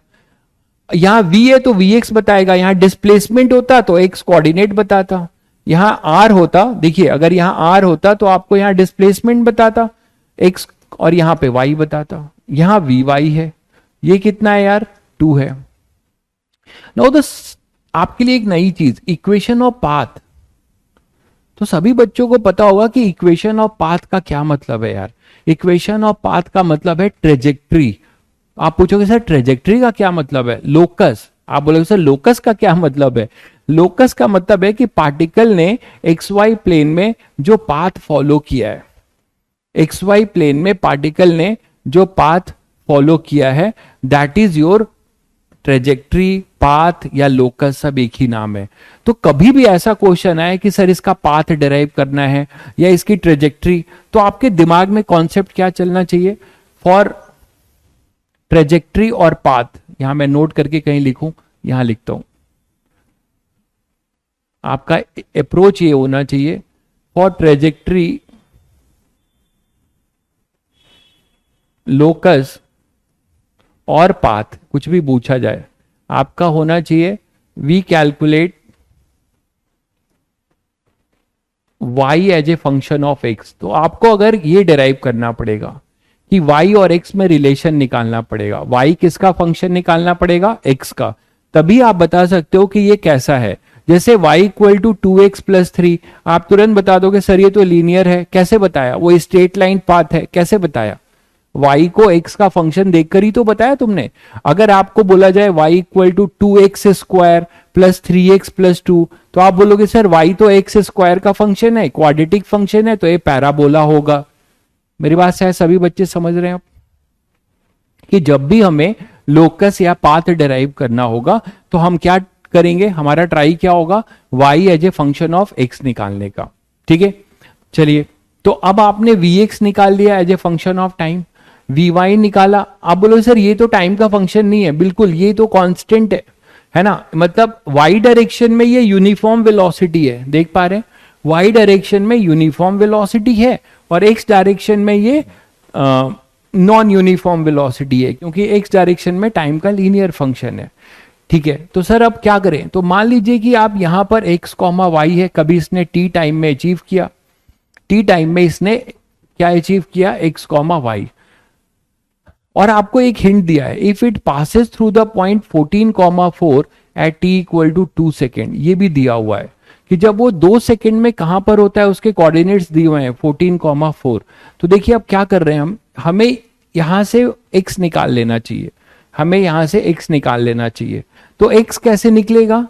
यहां v है तो वी एक्स बताएगा, यहां डिस्प्लेसमेंट होता तो एक्स कोऑर्डिनेट बताता, यहां r होता, देखिए अगर यहां r होता तो आपको यहां डिस्प्लेसमेंट बताता x, और यहां पे y बताता। यहां वी वाई है, ये कितना है यार, 2 है। नाउ द आपके लिए एक नई चीज, इक्वेशन ऑफ पाथ। तो सभी बच्चों को पता होगा कि इक्वेशन ऑफ पाथ का क्या मतलब है यार। इक्वेशन ऑफ पाथ का मतलब है ट्रेजेक्ट्री। आप पूछोगे सर ट्रेजेक्ट्री का क्या मतलब है, लोकस। आप बोलोगे सर लोकस का क्या मतलब है। लोकस का मतलब है कि पार्टिकल ने एक्स वाई प्लेन में जो पाथ फॉलो किया है, एक्स वाई प्लेन में पार्टिकल ने जो पाथ फॉलो किया है, that is your trajectory, path या लोकस, सब एक ही नाम है। तो कभी भी ऐसा क्वेश्चन आए कि सर इसका पाथ डिराइव करना है या इसकी ट्रेजेक्ट्री, तो आपके दिमाग में कॉन्सेप्ट क्या चलना चाहिए, फॉर ट्रेजेक्ट्री और पाथ। यहां मैं नोट करके कहीं लिखूं, यहां लिखता हूं, आपका अप्रोच ये होना चाहिए, फॉर ट्रेजेक्ट्री, लोकस और पाथ, कुछ भी पूछा जाए आपका होना चाहिए we calculate y as a function of x। तो आपको अगर ये डिराइव करना पड़ेगा कि y और x में रिलेशन निकालना पड़ेगा, y किसका फंक्शन निकालना पड़ेगा, x का, तभी आप बता सकते हो कि ये कैसा है। जैसे y इक्वल टू 2x+3, आप तुरंत बता दोगे सर ये तो लीनियर है, कैसे बताया, वो स्ट्रेट लाइन पाथ है, कैसे बताया, y को x का फंक्शन देखकर ही तो बताया तुमने। अगर आपको बोला जाए y equal to 2x² plus 3x+2, तो आप बोलोगे सर y तो x² का फंक्शन है, क्वाड्रेटिक फंक्शन है, तो ये पैराबोला होगा। मेरी बात से सभी बच्चे समझ रहे हैं आप कि जब भी हमें लोकस या पाथ डिराइव करना होगा तो हम क्या करेंगे, हमारा ट्राई क्या होगा, y as a function of x निकालने का। ठीक है, चलिए, तो अब आपने vx निकाल लिया as a function of time, vy निकाला। आप बोलो सर ये तो टाइम का फंक्शन नहीं है, बिल्कुल ये तो कांस्टेंट है ना, मतलब y डायरेक्शन में ये यूनिफॉर्म वेलोसिटी है, देख पा रहे हैं, y डायरेक्शन में यूनिफॉर्म वेलोसिटी है और x डायरेक्शन में ये नॉन यूनिफॉर्म वेलोसिटी है, क्योंकि x डायरेक्शन में टाइम का लीनियर फंक्शन है। ठीक है, तो सर अब क्या करें, तो मान लीजिए कि आप यहां पर x, y है, कभी इसने t टाइम में अचीव किया, t टाइम में इसने क्या अचीव किया, x, y, और आपको एक हिंट दिया है, if it passes through the point 14,4 at t equal to 2 second, ये भी दिया हुआ है कि जब वो 2 सेकेंड में कहां पर होता है, उसके कोऑर्डिनेट्स दिए हुए हैं 14,4। तो देखिए अब क्या कर रहे हैं हम, हमें यहां से x निकाल लेना चाहिए, हमें यहां से x निकाल लेना चाहिए। तो x कैसे निकलेगा,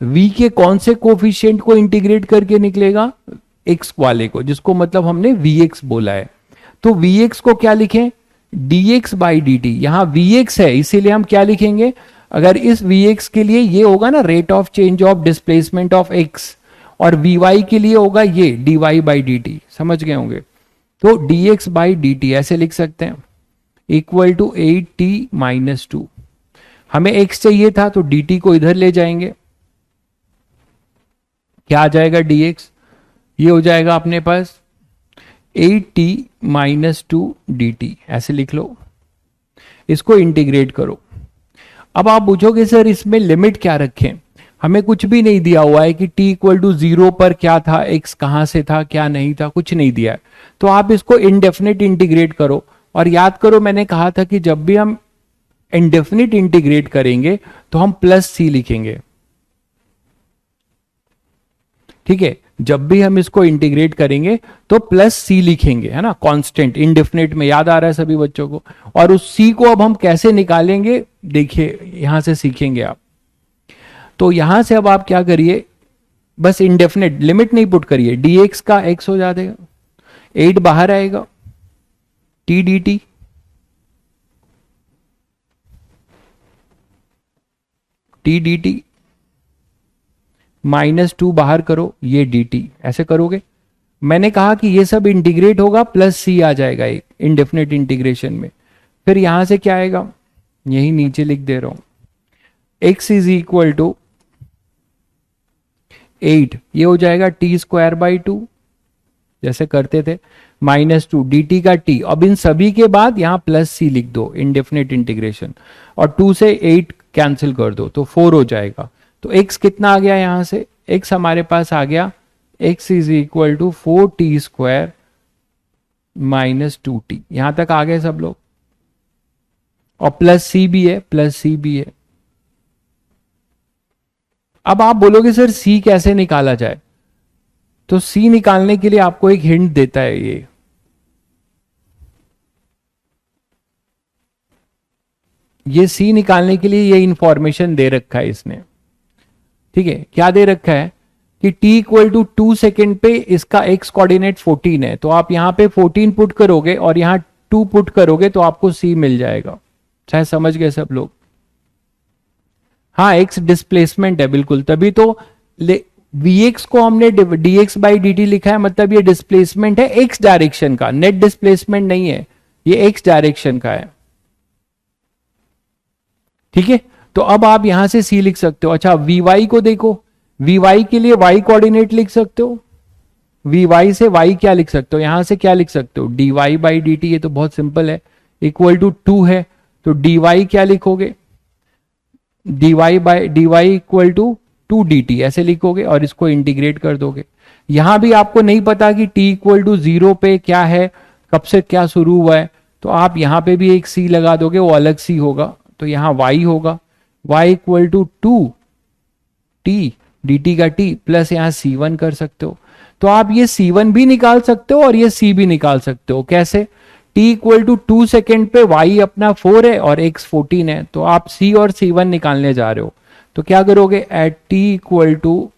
v के कौन से कोफिशिएंट को इंटीग्रेट करके निकलेगा, x वाले को, जिसको मतलब हमने vx बोला है। तो vx को क्या लिखें, dx/dt, यहां vx है इसीलिए हम क्या लिखेंगे, अगर इस vx के लिए ये होगा ना rate of change of displacement of x, और vy के लिए होगा ये dy/dt, समझ गए होंगे। तो dx/dt ऐसे लिख सकते हैं, इक्वल टू 8t-2। हमें x चाहिए था तो dt को इधर ले जाएंगे, क्या आ जाएगा dx, ये हो जाएगा अपने पास 8t-2 dt, ऐसे लिख लो, इसको इंटीग्रेट करो। अब आप पूछोगे सर इसमें लिमिट क्या रखें, हमें कुछ भी नहीं दिया हुआ है कि t इक्वल टू 0 पर क्या था, x कहां से था, क्या नहीं था, कुछ नहीं दिया है। तो आप इसको इंडेफिनिट इंटीग्रेट करो, और याद करो मैंने कहा था कि जब भी हम इंडेफिनिट इंटीग्रेट करेंगे तो हम +c लिखेंगे। ठीक है, जब भी हम इसको इंटीग्रेट करेंगे तो प्लस सी लिखेंगे, है ना, कांस्टेंट इंडेफिनिट में, याद आ रहा है सभी बच्चों को। और उस सी को अब हम कैसे निकालेंगे, देखिए यहां से सीखेंगे आप। तो यहां से अब आप क्या करिए, बस इंडेफिनिट लिमिट नहीं पुट करिए, dx का x हो जाएगा, 8 बाहर आएगा, t dt, t dt -2 बाहर करो, ये dt, ऐसे करोगे। मैंने कहा कि ये सब इंटीग्रेट होगा प्लस सी आ जाएगा एक इंडेफिनिट इंटीग्रेशन में। फिर यहां से क्या आएगा, यही नीचे लिख दे रहा हूं, x इज इक्वल टू 8, ये हो जाएगा t²/2 जैसे करते थे, -2 dt का t। अब इन सभी के बाद यहां प्लस सी लिख दो, इंडेफिनिट इंटीग्रेशन, और 2 से 8 कैंसिल कर दो तो 4 हो जाएगा। तो x कितना आ गया यहां से, x हमारे पास आ गया x is equal to 4t² -2t। यहां तक आ गए सब लोग, और प्लस सी भी है, प्लस सी भी है। अब आप बोलोगे सर सी कैसे निकाला जाए, तो सी निकालने के लिए आपको एक हिंट देता है ये सी निकालने के लिए ये इंफॉर्मेशन दे रखा है इसने, ठीक है। क्या दे रखा है कि t इक्वल टू 2 सेकेंड पे इसका x कोऑर्डिनेट 14 है, तो आप यहां पे 14 पुट करोगे और यहां 2 पुट करोगे तो आपको c मिल जाएगा। चाहे समझ गए सब लोग, हाँ x डिस्प्लेसमेंट है बिल्कुल, तभी तो vx को हमने dx/dt लिखा है, मतलब ये डिस्प्लेसमेंट है x डायरेक्शन का, नेट डिस्प्लेसमेंट नहीं है, ये x डायरेक्शन का है, ठीक है। तो अब आप यहां से c लिख सकते हो। अच्छा vy को देखो, vy के लिए y कोऑर्डिनेट लिख सकते हो, vy से y क्या लिख सकते हो, यहां से क्या लिख सकते हो, dy/dt, ये तो बहुत सिंपल है, इक्वल टू 2 है, तो dy क्या लिखोगे, dy इक्वल टू 2 dt ऐसे लिखोगे और इसको इंटीग्रेट कर दोगे। यहां भी आपको नहीं पता कि t इक्वल टू 0 पे क्या है, कब से क्या शुरू हुआ है, तो आप यहां पे भी एक c लगा दोगे, वो अलग c होगा, तो यहां y होगा, y equal to 2t dt का t प्लस यहां c1 कर सकते हो। तो आप ये c1 भी निकाल सकते हो और ये c भी निकाल सकते हो। कैसे, t इक्वल टू 2 सेकेंड पे y अपना 4 है और x 14 है, तो आप c और c1 निकालने जा रहे हो, तो क्या करोगे, at t equal to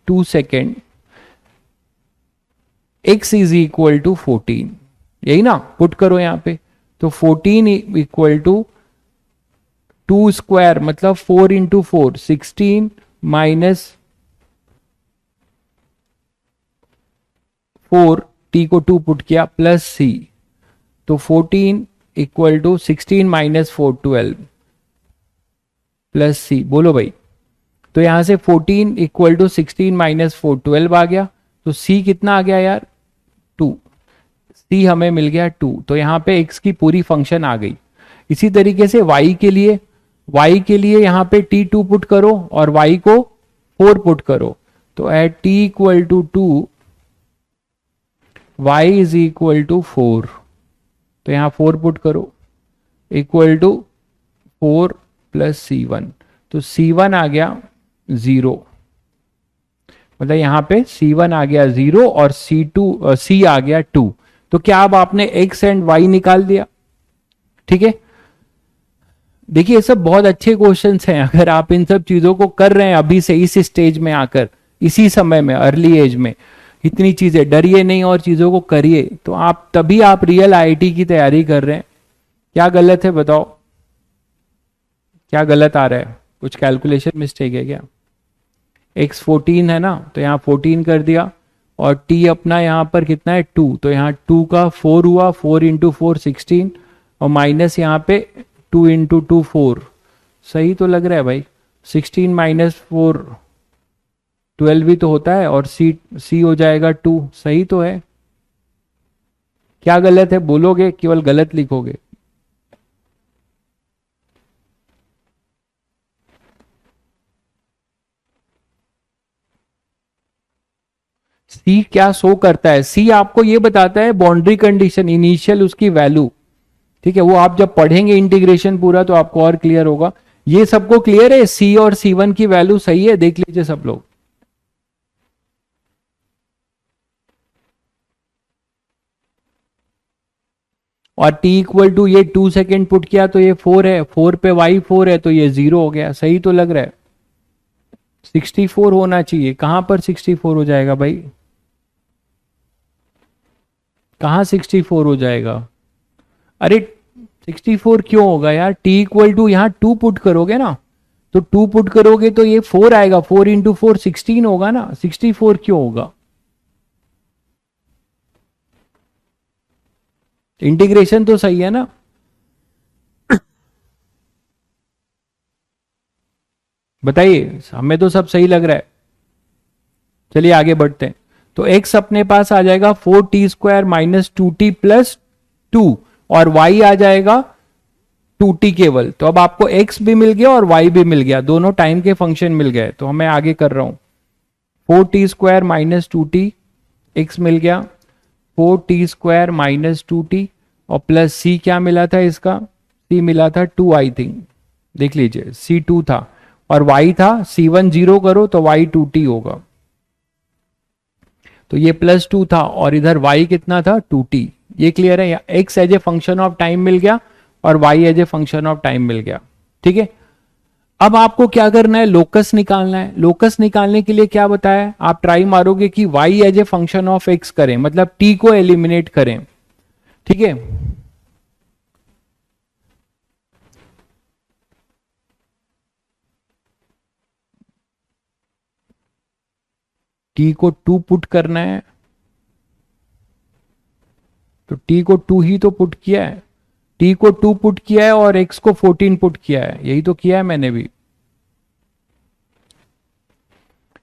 2 second x is equal to 14, यही ना, पुट करो यहां पे, तो 14 इक्वल टू 2 स्क्वायर मतलब 4 इंटू 4 16 माइनस 4, t को 2 पुट किया, प्लस c, तो 14 equal to 16 minus 4 12 plus c, बोलो भाई। तो यहां से 14 इक्वल टू 16 माइनस 4 12 आ गया, तो c कितना आ गया यार, 2, c हमें मिल गया 2, तो यहां पे x की पूरी फंक्शन आ गई। इसी तरीके से y के लिए यहां पे t2 पुट करो और y को 4 पुट करो, तो at t equal to 2 y is equal to 4, तो यहां 4 पुट करो, इक्वल टू 4 प्लस c1, तो c1 आ गया 0, मतलब यहां पे c1 आ गया 0 और c आ गया 2। तो क्या अब आपने x एंड y निकाल दिया, ठीक है। देखिए ये सब बहुत अच्छे क्वेश्चंस हैं, अगर आप इन सब चीजों को कर रहे हैं अभी से, इस स्टेज में आकर, इसी समय में, अर्ली एज में, इतनी चीजें, डरिए नहीं और चीजों को करिए, तो आप तभी आप रियल आईआईटी की तैयारी कर रहे हैं। क्या गलत है बताओ, क्या गलत आ रहा है, कुछ कैलकुलेशन मिस्टेक है क्या, x 14 है ना, तो यहाँ 14 कर दिया, और t अपना यहाँ पर कितना है 2, तो यहाँ 2 का 4 हुआ, 4 इंटू 4 16, और माइनस यहाँ पे 2 इंटू 2 4, सही तो लग रहा है भाई, 16 माइनस 4 12 भी तो होता है, और c हो जाएगा 2, सही तो है। क्या गलत है बोलोगे, केवल गलत लिखोगे, सी क्या शो करता है, सी आपको ये बताता है बाउंड्री कंडीशन, इनिशियल उसकी वैल्यू, ठीक है। वो आप जब पढ़ेंगे इंटीग्रेशन पूरा तो आपको और क्लियर होगा। ये सबको क्लियर है, सी और C1 की वैल्यू सही है, देख लीजिए सब लोग। और t इक्वल टू ये 2 सेकेंड पुट किया तो ये 4 है, 4 पे y 4 है तो ये 0 हो गया। सही तो लग रहा है? 64 होना चाहिए। कहां पर 64 हो जाएगा भाई? कहां 64 हो जाएगा? अरे 64 क्यों होगा यार? t इक्वल टू यहां 2 पुट करोगे ना, तो 2 पुट करोगे तो ये 4 आएगा, 4 इंटू 4 16 होगा ना, 64 क्यों होगा? इंटीग्रेशन तो सही है ना? बताइए, हमें तो सब सही लग रहा है। चलिए आगे बढ़ते हैं। तो x अपने पास आ जाएगा 4t² माइनस 2t प्लस 2, और y आ जाएगा 2t केवल। तो अब आपको x भी मिल गया और y भी मिल गया, दोनों टाइम के फंक्शन मिल गए। तो मैं आगे कर रहा हूं, 4t² माइनस 2t, x मिल गया 4t² माइनस 2t, और प्लस c क्या मिला था इसका? c मिला था 2 आई थिंक, देख लीजिए c 2 था, और y था c1 0 करो तो y 2t होगा। तो ये प्लस 2 था और इधर y कितना था? 2t। ये क्लियर है? x as a function of time मिल गया और y as a function of time मिल गया। ठीक है, अब आपको क्या करना है? लोकस निकालना है। लोकस निकालने के लिए क्या बताया? आप ट्राई मारोगे कि y as a function of x करें, मतलब t को एलिमिनेट करें। ठीक है, t को 2 पुट करना है, तो t को 2 ही तो पुट किया है, t को 2 पुट किया है और x को 14 पुट किया है, यही तो किया है मैंने भी।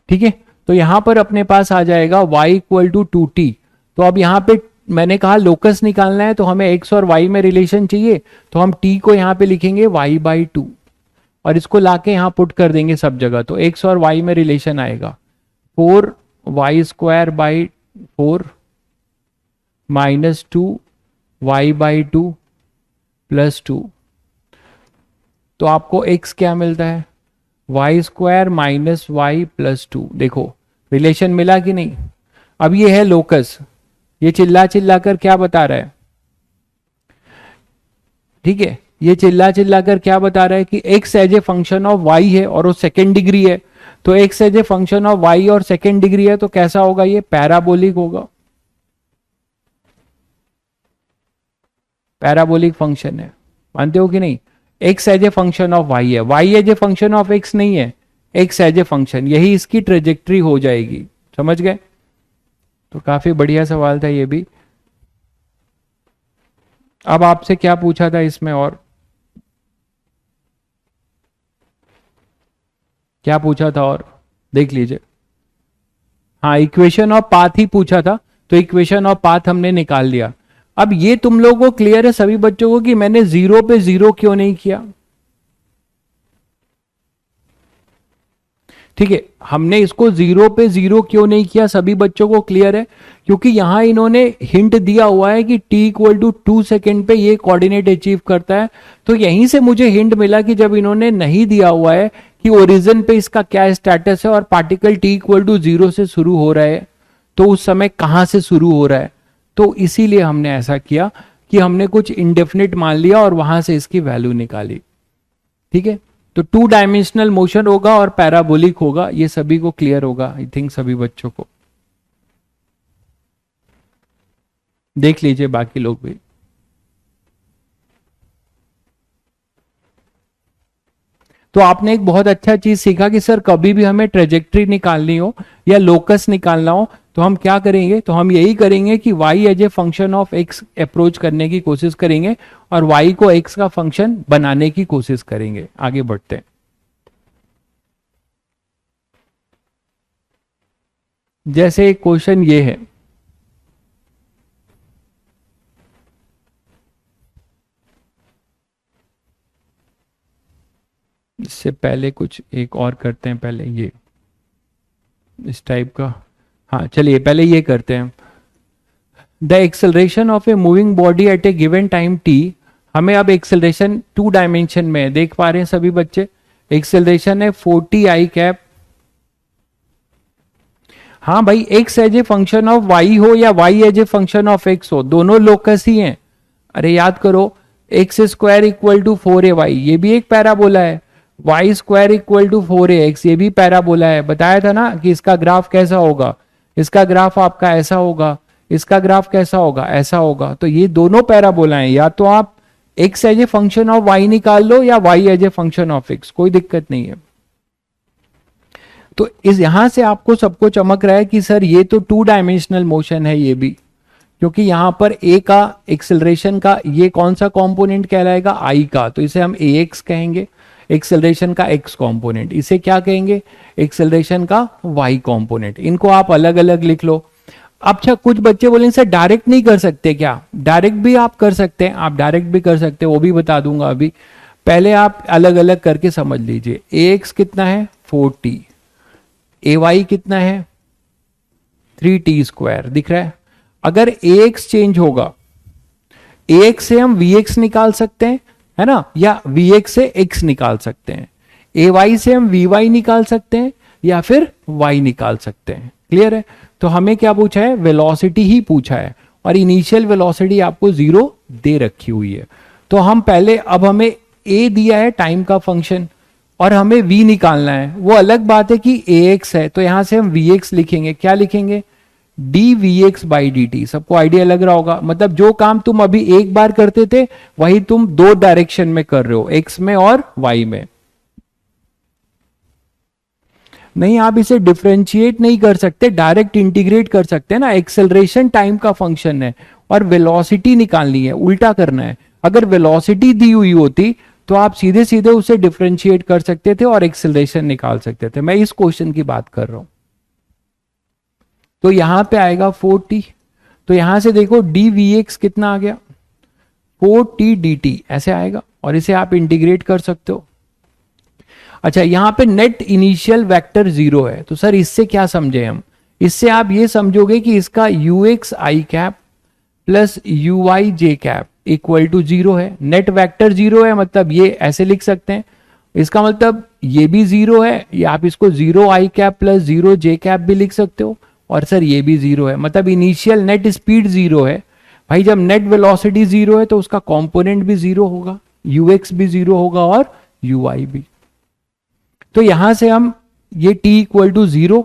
ठीक है, तो यहां पर अपने पास आ जाएगा y इक्वल टू 2t। तो अब यहां पे मैंने कहा लोकस निकालना है, तो हमें x और y में रिलेशन चाहिए, तो हम t को यहां पे लिखेंगे y बाई 2, और इसको लाके यहां पुट कर देंगे सब जगह, तो x और y में रिलेशन आएगा 4y² by 4 minus 2y by 2 plus 2। तो आपको x क्या मिलता है? y² minus y plus 2। देखो रिलेशन मिला कि नहीं? अब ये है लोकस, ये चिल्ला चिल्ला कर क्या बता रहा है? ठीक है, ये चिल्ला चिल्ला कर क्या बता रहा है कि x as a function of y है और वो सेकेंड डिग्री है। तो x as a function of y और सेकेंड डिग्री है, तो कैसा होगा? ये पैराबोलिक होगा, पैराबोलिक फंक्शन है। मानते हो कि नहीं? x as a function of y है, y as a function of x नहीं है, x एज ए फंक्शन, यही इसकी ट्रेजेक्ट्री हो जाएगी। समझ गए? तो काफी बढ़िया सवाल था ये भी। अब आपसे क्या पूछा था इसमें, और क्या पूछा था और देख लीजिए। हाँ, इक्वेशन ऑफ पाथ ही पूछा था, तो इक्वेशन ऑफ पाथ हमने निकाल लिया। अब ये तुम लोगों को क्लियर है सभी बच्चों को कि मैंने 0 पे 0 क्यों नहीं किया? ठीक है, हमने इसको 0 पे 0 क्यों नहीं किया, सभी बच्चों को क्लियर है? क्योंकि यहां इन्होंने हिंट दिया हुआ है कि t इक्वल टू 2 सेकेंड पे ये कोऑर्डिनेट अचीव करता है। तो यहीं से मुझे हिंट मिला कि जब इन्होंने नहीं दिया हुआ है कि ओरिजिन पे इसका क्या स्टेटस है और पार्टिकल t इक्वल टू 0 से शुरू हो रहा है, तो उस समय कहां से शुरू हो रहा है, तो इसीलिए हमने ऐसा किया कि हमने कुछ इंडेफिनिट मान लिया और वहां से इसकी वैल्यू निकाली। ठीक है, तो 2 डायमेंशनल मोशन होगा और पैराबोलिक होगा, ये सभी को क्लियर होगा आई थिंक, सभी बच्चों को। देख लीजिए बाकी लोग भी। तो आपने एक बहुत अच्छा चीज सीखा कि सर कभी भी हमें ट्रेजेक्ट्री निकालनी हो या लोकस निकालना हो तो हम क्या करेंगे? तो हम यही करेंगे कि y as a function of x approach करने की कोशिश करेंगे और y को x का फंक्शन बनाने की कोशिश करेंगे। आगे बढ़ते हैं। जैसे एक क्वेश्चन ये है, इससे पहले कुछ एक और करते हैं, पहले ये इस टाइप का। हाँ चलिए पहले ये करते हैं। The acceleration of a moving body at A given time t, हमें अब एक्सेलरेशन 2 डायमेंशन में देख पा रहे हैं सभी बच्चे। एक्सेलरेशन है 40 i कैप। हाँ भाई, x as a function of y हो या y as a function of x हो, दोनों लोकस ही हैं। अरे याद करो, x square equal to 4ay, ये भी एक पैराबोला है। Y square equal to 4ax, ये भी पैराबोला है। बताया था ना कि इसका ग्राफ कैसा होगा, इसका ग्राफ आपका ऐसा होगा, इसका ग्राफ कैसा होगा, ऐसा होगा। तो ये दोनों पैराबोला हैं, या तो आप x as a function of y निकाल लो या y as a function of x, कोई दिक्कत नहीं है। तो इस यहां से आपको सबको चमक रहा है कि सर ये तो 2 डायमेंशनल मोशन है ये भी, क्योंकि यहां पर a का एक्सेलरेशन का ये कौन सा कंपोनेंट कहलाएगा, i का, तो इसे हम ax कहेंगे। एक्सेलरेशन का x कंपोनेंट, इसे क्या कहेंगे, एक्सेलरेशन का y कंपोनेंट। इनको आप अलग अलग लिख लो। अच्छा, कुछ बच्चे बोलेंगे सर डायरेक्ट नहीं कर सकते क्या? डायरेक्ट भी आप कर सकते हैं, आप डायरेक्ट भी कर सकते हैं, वो भी बता दूंगा अभी। पहले आप अलग अलग करके समझ लीजिए। ax कितना है 4t, ay कितना है 3t², दिख रहा है। अगर ax चेंज होगा, ax से हम vx निकाल सकते हैं, है ना, या vx से x निकाल सकते हैं। ay से हम vy निकाल सकते हैं या फिर y निकाल सकते हैं। क्लियर है? तो हमें क्या पूछा है, वेलोसिटी ही पूछा है, और इनिशियल वेलोसिटी आपको 0 दे रखी हुई है। तो हम पहले, अब हमें a दिया है टाइम का फंक्शन और हमें v निकालना है। वो अलग बात है कि ax है, तो यहां से हम vx लिखेंगे। क्या लिखेंगे, dvx बाई dt। सबको आइडिया लग रहा होगा, मतलब जो काम तुम अभी एक बार करते थे वही तुम 2 डायरेक्शन में कर रहे हो, x में और y में। नहीं, आप इसे डिफरेंशिएट नहीं कर सकते, डायरेक्ट इंटीग्रेट कर सकते हैं ना। एक्सेलरेशन टाइम का फंक्शन है और वेलोसिटी निकालनी है, उल्टा करना है। अगर वेलोसिटी दी हुई होती तो आप सीधे सीधे उसे डिफरेंशिएट कर सकते थे और एक्सेलरेशन निकाल सकते थे। मैं इस क्वेश्चन की बात कर रहा हूं। तो यहां पे आएगा 4t, तो यहां से देखो dvx कितना आ गया 4t dt, ऐसे आएगा, और इसे आप इंटीग्रेट कर सकते हो। अच्छा, यहां पे नेट इनिशियल वेक्टर 0 है, तो सर इससे क्या समझे हम, इससे आप ये समझोगे कि इसका ux i cap plus uy j cap equal to 0 है। नेट वेक्टर 0 है, मतलब ये ऐसे लिख सकते हैं, इसका मतलब ये भी 0 है, या आप इसको 0 i cap plus 0 j cap भी लिख सकते हो, और सर ये भी 0 है, मतलब इनिशियल नेट स्पीड 0 है। भाई जब नेट वेलोसिटी 0 है तो उसका कंपोनेंट भी 0 होगा, ux भी 0 होगा और uy भी। तो यहां से हम ये t इक्वल टू 0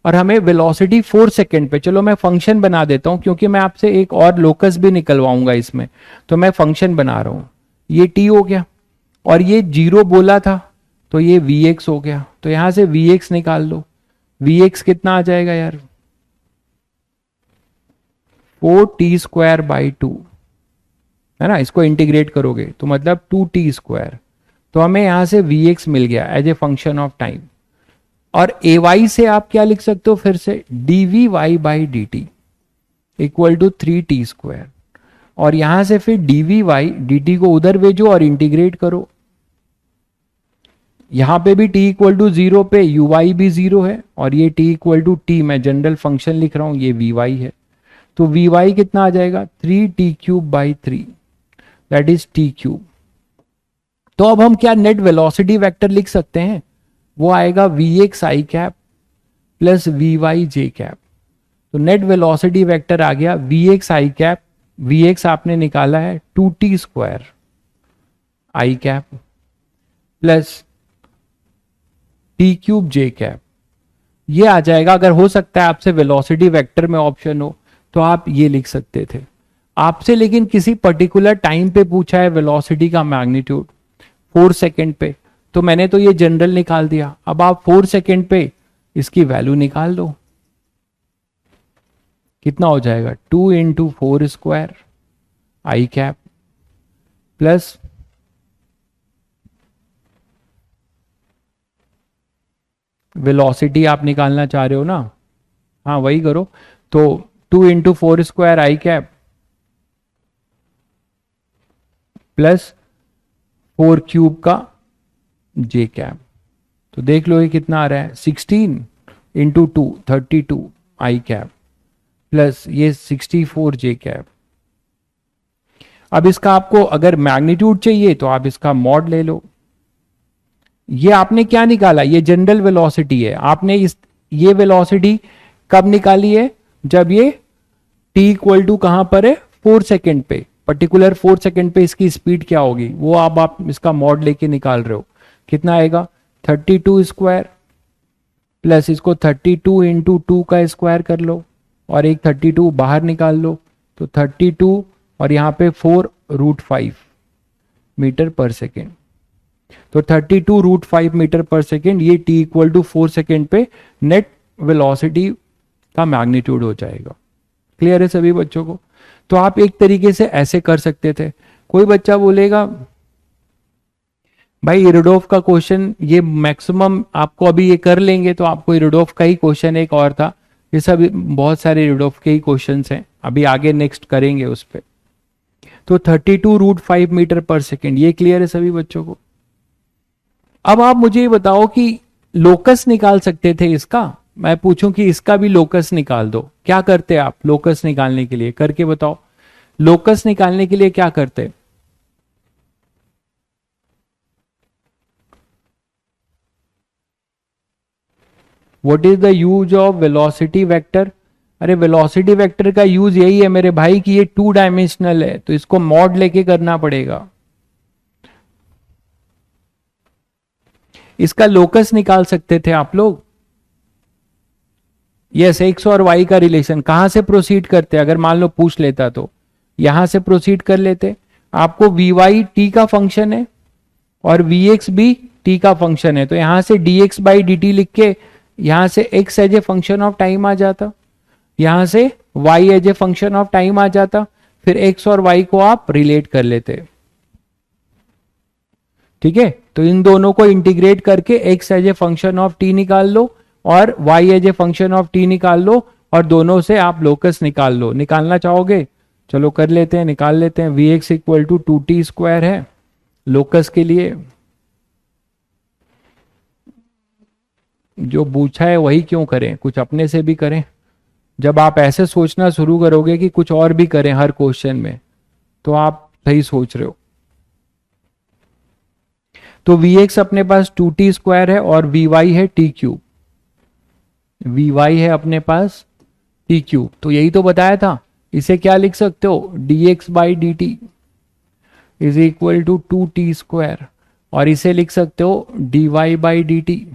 और हमें वेलोसिटी 4 सेकेंड पे, चलो मैं फंक्शन बना देता हूं क्योंकि मैं आपसे एक और लोकस भी निकलवाऊंगा इसमें, तो मैं फंक्शन बना रहा हूं। ये t हो गया और ये 0 बोला था तो ये vx हो गया, तो यहां से vx निकाल लो। vx कितना आ जाएगा यार, 4t² बाई 2, है ना। इसको इंटीग्रेट करोगे तो मतलब 2t², तो हमें यहां से vx मिल गया as a function of time. और ay से आप क्या लिख सकते हो फिर से, dvy by dt equal to 3t², और यहां से फिर dvy dt को उधर भेजो और इंटीग्रेट करो। यहां पे भी t इक्वल टू 0 पे uy भी 0 है, और ये t इक्वल टू t, मैं जनरल फंक्शन लिख रहा हूं, ये vy है। तो vy कितना आ जाएगा 3t³ by 3, that is t³। तो अब हम क्या नेट वेलोसिटी वेक्टर लिख सकते हैं, वो आएगा vx i cap plus vy j cap. तो नेट वेलोसिटी वेक्टर आ गया vx i कैप, vx आपने निकाला है 2t² i cap plus t³ j cap, ये आ जाएगा। अगर हो सकता है आपसे वेलोसिटी वेक्टर में ऑप्शन हो तो आप ये लिख सकते थे। आपसे लेकिन किसी पर्टिकुलर टाइम पे पूछा है वेलोसिटी का मैग्नीट्यूड 4 सेकेंड पे, तो मैंने तो ये जनरल निकाल दिया। अब आप 4 सेकेंड पे इसकी वैल्यू निकाल दो, कितना हो जाएगा 2 इंटू 4² आई कैप प्लस वेलोसिटी आप निकालना चाह रहे हो ना, हाँ वही करो। तो 2 इंटू 4² आई कैप प्लस 4³ का j कैप, तो देख लो ये कितना आ रहा है 16 इंटू 2 32 आई कैप प्लस ये 64 j कैप। अब इसका आपको अगर मैग्नीट्यूड चाहिए तो आप इसका मॉड ले लो। ये आपने क्या निकाला, ये जनरल वेलोसिटी है। आपने ये वेलोसिटी कब निकाली है, जब ये t इक्वल टू कहां पर है 4 सेकेंड पे, पर्टिकुलर 4 सेकेंड पे इसकी स्पीड क्या होगी, वो अब आप इसका मॉड लेके निकाल रहे हो। कितना आएगा, 32 स्क्वायर प्लस इसको 32 इंटू 2 का स्क्वायर कर लो और एक 32 बाहर निकाल लो, तो 32 और यहाँ पे 4√5 मीटर पर सेकेंड। तो 32√5 मीटर पर सेकेंड, ये t इक्वल टू 4 सेकेंड पे नेट वेलोसिटी का मैग्नीट्यूड हो जाएगा। क्लियर है सभी बच्चों को? तो आप एक तरीके से ऐसे कर सकते थे। कोई बच्चा बोलेगा भाई इरोडोफ का क्वेश्चन ये मैक्सिमम आपको अभी ये कर लेंगे तो आपको इरोडोफ का ही क्वेश्चन एक और था, ये सब बहुत सारे इरोडोफ के ही क्वेश्चंस हैं, अभी आगे नेक्स्ट करेंगे उस पर। तो 32√5 मीटर पर सेकेंड, ये क्लियर है सभी बच्चों को? अब आप मुझे ये बताओ कि लोकस निकाल सकते थे इसका, मैं पूछूं कि इसका भी लोकस निकाल दो, क्या करते आप लोकस निकालने के लिए, करके बताओ। लोकस निकालने के लिए क्या करते? What is the use of velocity vector? अरे वेलोसिटी वेक्टर का यूज यही है मेरे भाई कि ये 2 डायमेंशनल है, तो इसको मॉड लेके करना पड़ेगा। इसका लोकस निकाल सकते थे आप लोग। यस, एक्स और वाई का रिलेशन कहां से प्रोसीड करते, अगर मान लो पूछ लेता तो यहां से प्रोसीड कर लेते। आपको वी वाई टी का फंक्शन है और वी एक्स भी टी का फंक्शन है, तो यहां से D x by D T लिख के यहां से X as a function of time आ जाता, यहां से Y as a function of time आ जाता, फिर एक्स और वाई को आप रिलेट कर लेते। ठीक है, तो इन दोनों को इंटीग्रेट करके x as a function of t निकाल लो और y as a function of t निकाल लो और दोनों से आप लोकस निकाल लो। निकालना चाहोगे? चलो कर लेते हैं, निकाल लेते हैं। V x equal to 2t square है लोकस के लिए, जो पूछा है वही क्यों करें, कुछ अपने से भी करें। जब आप ऐसे सोचना शुरू करोगे कि कुछ और भी करें हर क्वेश्चन में, तो आप सही सोच रहे हो। तो वी एक्स अपने पास 2t स्क्वायर है और वी वाई है टी क्यूब, वी वाई है अपने पास टी क्यूब, तो यही तो बताया था। इसे क्या लिख सकते हो, d x by D t is equal to 2t square, और इसे लिख सकते हो d y by D t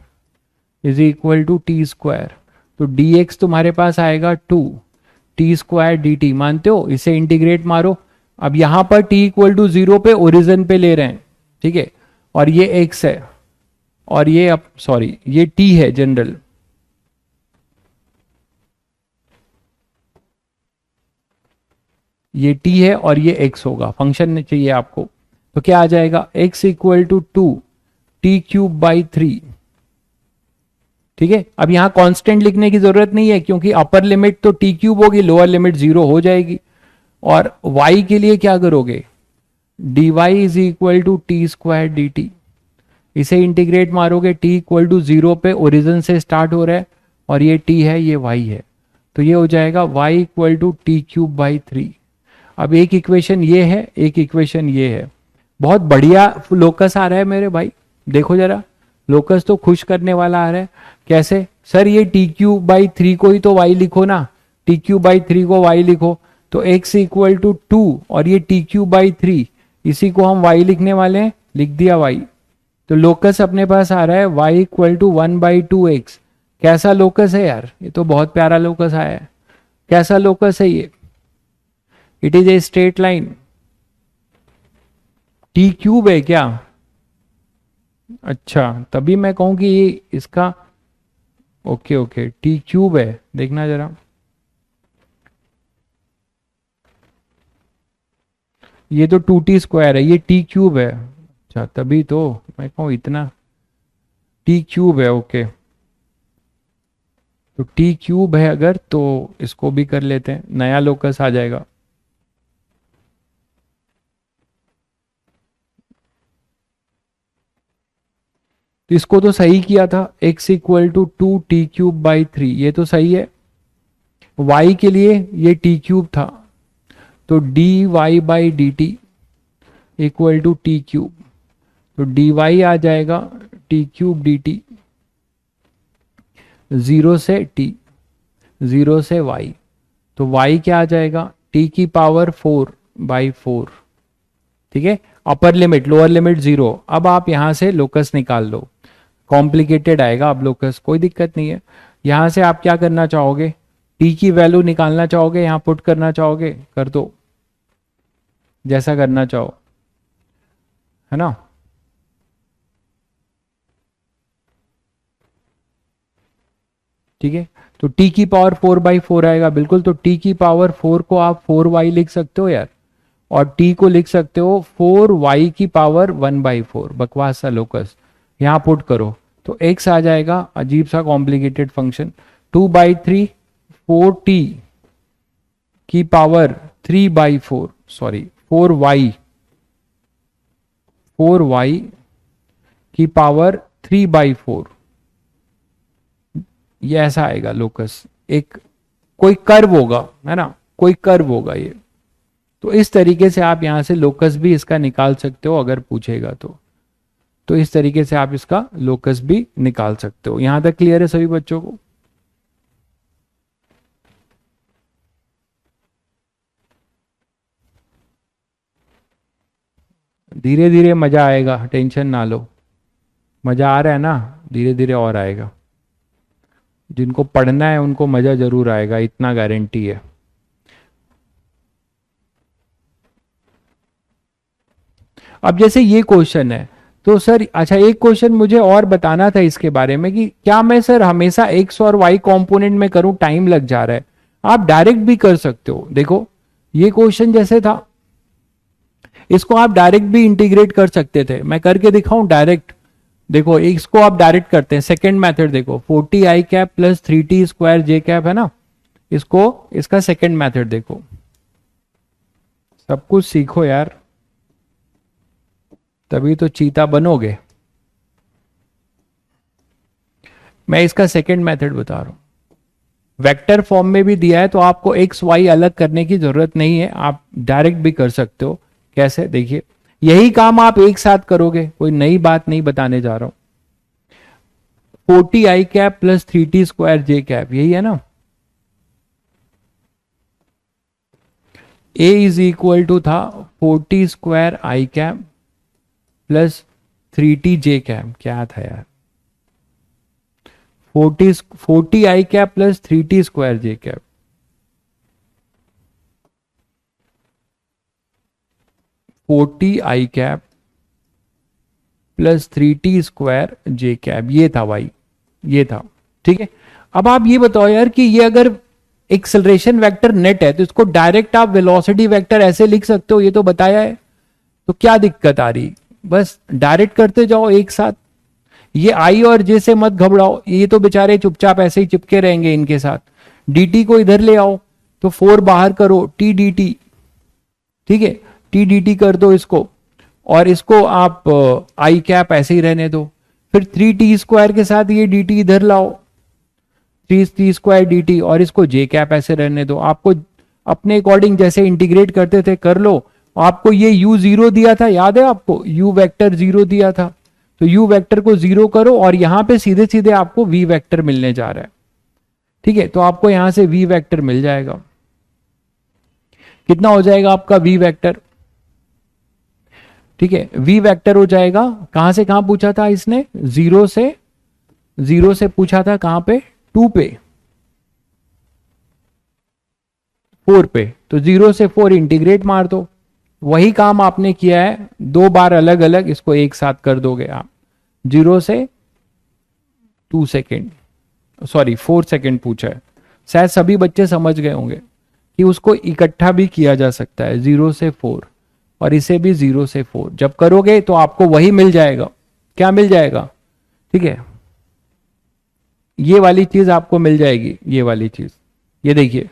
is equal to t square. तो डी एक्स तुम्हारे पास आएगा 2t स्क्वायर डी टी, मानते हो? इसे इंटीग्रेट मारो। अब यहां पर t इक्वल टू 0 पे ओरिजिन पे ले रहे हैं, ठीक है, और ये x है और ये अब सॉरी ये t है जनरल, ये t है और ये x होगा, फंक्शन चाहिए आपको। तो क्या आ जाएगा, x इक्वल टू 2t³/3। ठीक है, अब यहां कांस्टेंट लिखने की जरूरत नहीं है क्योंकि अपर लिमिट तो t³ होगी, लोअर लिमिट 0 हो जाएगी। और y के लिए क्या करोगे, dy is equal to t square d t, इसे इंटीग्रेट मारोगे, t इक्वल टू 0 पे ओरिजिन से स्टार्ट हो रहा है और ये t है ये y है, तो ये हो जाएगा y इक्वल टू t³/3। अब एक इक्वेशन ये है, एक इक्वेशन ये है। बहुत बढ़िया लोकस आ रहा है मेरे भाई, देखो जरा, लोकस तो खुश करने वाला आ रहा है। कैसे सर, ये t³/3 को ही तो y लिखो ना, t³/3 को y लिखो, तो x इक्वल टू 2 और ये t³/3 इसी को हम y लिखने वाले हैं, लिख दिया y। तो लोकस अपने पास आ रहा है y इक्वल टू 1/2x। कैसा लोकस है यार, ये तो बहुत प्यारा लोकस आया है। कैसा लोकस है ये, it is a straight line. t³ है क्या, अच्छा तभी मैं कहूं कि ये इसका ओके ओके t³ है, देखना जरा, ये तो 2t स्क्वायर है, ये t³ है। अच्छा तभी तो मैं कहूं इतना, t³ है, ओके। तो t³ है अगर, तो इसको भी कर लेते हैं, नया लोकस आ जाएगा। तो इसको तो सही किया था, x इक्वल टू 2t³/3, ये तो सही है। y के लिए ये t³ था, तो dy by D t equal to t³, तो dy आ जाएगा t³ dt, 0 से t, 0 से y, तो y क्या आ जाएगा, t की पावर 4 बाई 4। ठीक है, अपर लिमिट लोअर लिमिट 0। अब आप यहां से लोकस निकाल लो, कॉम्प्लिकेटेड आएगा अब लोकस, कोई दिक्कत नहीं है। यहां से आप क्या करना चाहोगे, टी की वैल्यू निकालना चाहोगे, यहां पुट करना चाहोगे, कर दो, जैसा करना चाहो, है ना। ठीक है, तो t की पावर 4/4 आएगा बिल्कुल। तो t की पावर 4 को आप 4y लिख सकते हो यार, और t को लिख सकते हो 4y की पावर 1/4। बकवास सा लोकस, यहां पुट करो तो x आ जाएगा, अजीब सा कॉम्प्लिकेटेड फंक्शन। 2/3 4t की पावर 3/4, सॉरी 4y की पावर 3/4, ये ऐसा आएगा लोकस। एक कोई कर्व होगा, है ना, कोई कर्व होगा ये। तो इस तरीके से आप यहां से लोकस भी इसका निकाल सकते हो अगर पूछेगा तो इस तरीके से आप इसका लोकस भी निकाल सकते हो। यहां तक क्लियर है सभी बच्चों को। धीरे धीरे मजा आएगा, टेंशन ना लो, मजा आ रहा है ना, धीरे धीरे और आएगा। जिनको पढ़ना है उनको मजा जरूर आएगा, इतना गारंटी है। अब जैसे ये क्वेश्चन है, तो सर अच्छा एक क्वेश्चन मुझे और बताना था इसके बारे में कि क्या मैं सर हमेशा एक्स और वाई कंपोनेंट में करूं, टाइम लग जा रहा है। आप डायरेक्ट भी कर सकते हो। देखो ये क्वेश्चन जैसे था, इसको आप डायरेक्ट भी इंटीग्रेट कर सकते थे, मैं करके दिखाऊं डायरेक्ट। देखो इसको आप डायरेक्ट करते हैं, सेकेंड मेथड देखो, 40i प्लस 3t² है ना, इसको इसका सेकेंड मेथड देखो। सब कुछ सीखो यार, तभी तो चीता बनोगे। मैं इसका सेकेंड मेथड बता रहा हूं, वेक्टर फॉर्म में भी दिया है, तो आपको एक्स वाई अलग करने की जरूरत नहीं है, आप डायरेक्ट भी कर सकते हो। कैसे, देखिए यही काम आप एक साथ करोगे, कोई नई बात नहीं बताने जा रहा हूं। 40i प्लस 3t²j, यही है ना। a इज इक्वल टू था 40² प्लस 3t_j, क्या था यार, 40i plus 3t²j। 40i plus 3t²j, ये था भाई, ये था। ठीक है, अब आप ये बताओ यार कि ये अगर एक्सेलरेशन वेक्टर नेट है तो इसको डायरेक्ट आप वेलोसिटी वेक्टर ऐसे लिख सकते हो, ये तो बताया है, तो क्या दिक्कत आ रही, बस डायरेक्ट करते जाओ एक साथ। ये आई और जे से मत घबराओ, ये तो बेचारे चुपचाप ऐसे ही चिपके रहेंगे इनके साथ। dt को इधर ले आओ, तो 4 बाहर करो, t dt, ठीक है, t dt कर दो इसको, और इसको आप i ऐसे ही रहने दो। फिर 3t² के साथ ये dt इधर लाओ, 3t² dt, और इसको j ऐसे रहने दो। आपको अपने अकॉर्डिंग जैसे इंटीग्रेट करते थे कर लो। आपको ये u0 दिया था, याद है आपको, u वेक्टर 0 दिया था, तो u वेक्टर को 0 करो, और यहां पे सीधे सीधे आपको v वेक्टर मिलने जा रहा है। ठीक है, तो आपको यहां से v वेक्टर मिल जाएगा। कितना हो जाएगा आपका v वेक्टर, ठीक है, v वेक्टर हो जाएगा, कहां से कहां पूछा था इसने, 0 से पूछा था, कहां पे, 2 पे, 4 पे, तो 0 से 4 इंटीग्रेट मार दो। वही काम आपने किया है, 2 बार अलग अलग, इसको एक साथ कर दोगे आप। 0 से 2 सेकेंड, सॉरी 4 सेकेंड पूछा है, शायद सभी बच्चे समझ गए होंगे कि उसको इकट्ठा भी किया जा सकता है, 0 से 4, और इसे भी 0 से 4 जब करोगे तो आपको वही मिल जाएगा। क्या मिल जाएगा, ठीक है, ये वाली चीज आपको मिल जाएगी, ये वाली चीज, ये देखिए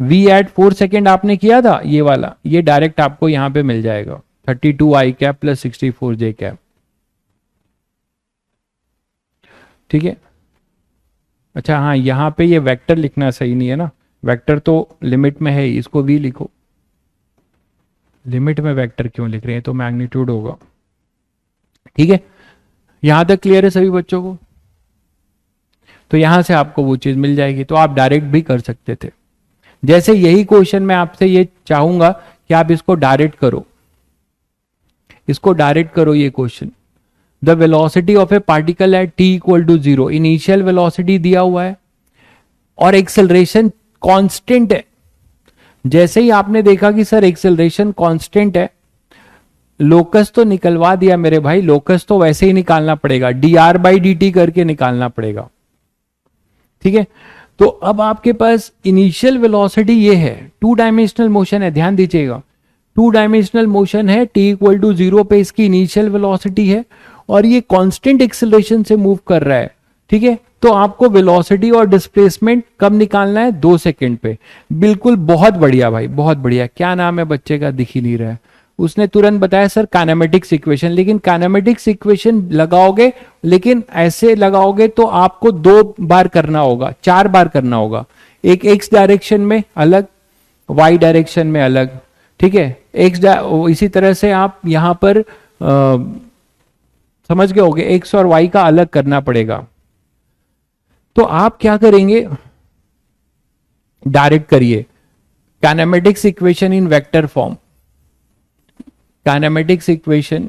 v@4 सेकेंड आपने किया था, ये वाला, ये डायरेक्ट आपको यहां पे मिल जाएगा, 32i प्लस 64j। ठीक है, अच्छा हाँ, यहां पे ये वेक्टर लिखना सही नहीं है ना, वेक्टर तो लिमिट में है ही, इसको v लिखो। लिमिट में वेक्टर क्यों लिख रहे हैं, तो मैग्नीट्यूड होगा। ठीक है, यहां तक क्लियर है सभी बच्चों को। तो यहां से आपको वो चीज मिल जाएगी, तो आप डायरेक्ट भी कर सकते थे। जैसे यही क्वेश्चन मैं आपसे ये चाहूंगा कि आप इसको डायरेक्ट करो, इसको डायरेक्ट करो ये question. The velocity of a particle at t equal to 0, initial velocity दिया हुआ है और एक्सेलरेशन कांस्टेंट है। जैसे ही आपने देखा कि सर एक्सेलरेशन कांस्टेंट है, लोकस तो निकलवा दिया मेरे भाई, लोकस तो वैसे ही निकालना पड़ेगा, dr/dt करके निकालना पड़ेगा, ठीक है। तो अब आपके पास इनिशियल वेलोसिटी ये है, 2 डायमेंशनल मोशन है, ध्यान दीजिएगा, 2 डायमेंशनल मोशन है, t इक्वल टू 0 पे इसकी इनिशियल वेलोसिटी है और ये कांस्टेंट एक्सेलरेशन से मूव कर रहा है, ठीक है। तो आपको वेलोसिटी और डिस्प्लेसमेंट कब निकालना है? 2 सेकंड पे। बिल्कुल, बहुत बढ़िया भाई, बहुत बढ़िया। क्या नाम है बच्चे का? दिख ही नहीं रहा है। उसने तुरंत बताया सर काइनेमेटिक्स इक्वेशन, लेकिन काइनेमेटिक्स इक्वेशन लगाओगे, लेकिन ऐसे लगाओगे तो आपको 2 बार करना होगा, 4 बार करना होगा। एक एक्स डायरेक्शन में अलग, वाई डायरेक्शन में अलग, ठीक है। इसी तरह से आप यहां पर समझ गए होगे, एक्स और वाई का अलग करना पड़ेगा। तो आप क्या करेंगे? डायरेक्ट करिए kinematics equation in vector form, kinematics equation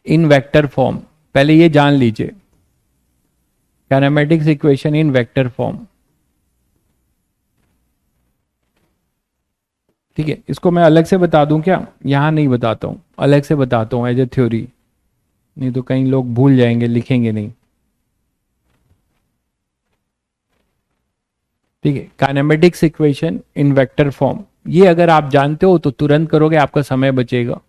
in vector form, पहले ये जान लीजिए, kinematics equation in vector form, ठीक है। इसको मैं अलग से बता दूं क्या? यहां नहीं बताता हूं, अलग से बताता हूं एज ए थ्योरी, नहीं तो कई लोग भूल जाएंगे, लिखेंगे नहीं, ठीक है। Kinematics equation in vector form, ये अगर आप जानते हो तो तुरंत करोगे, आपका समय बचेगा।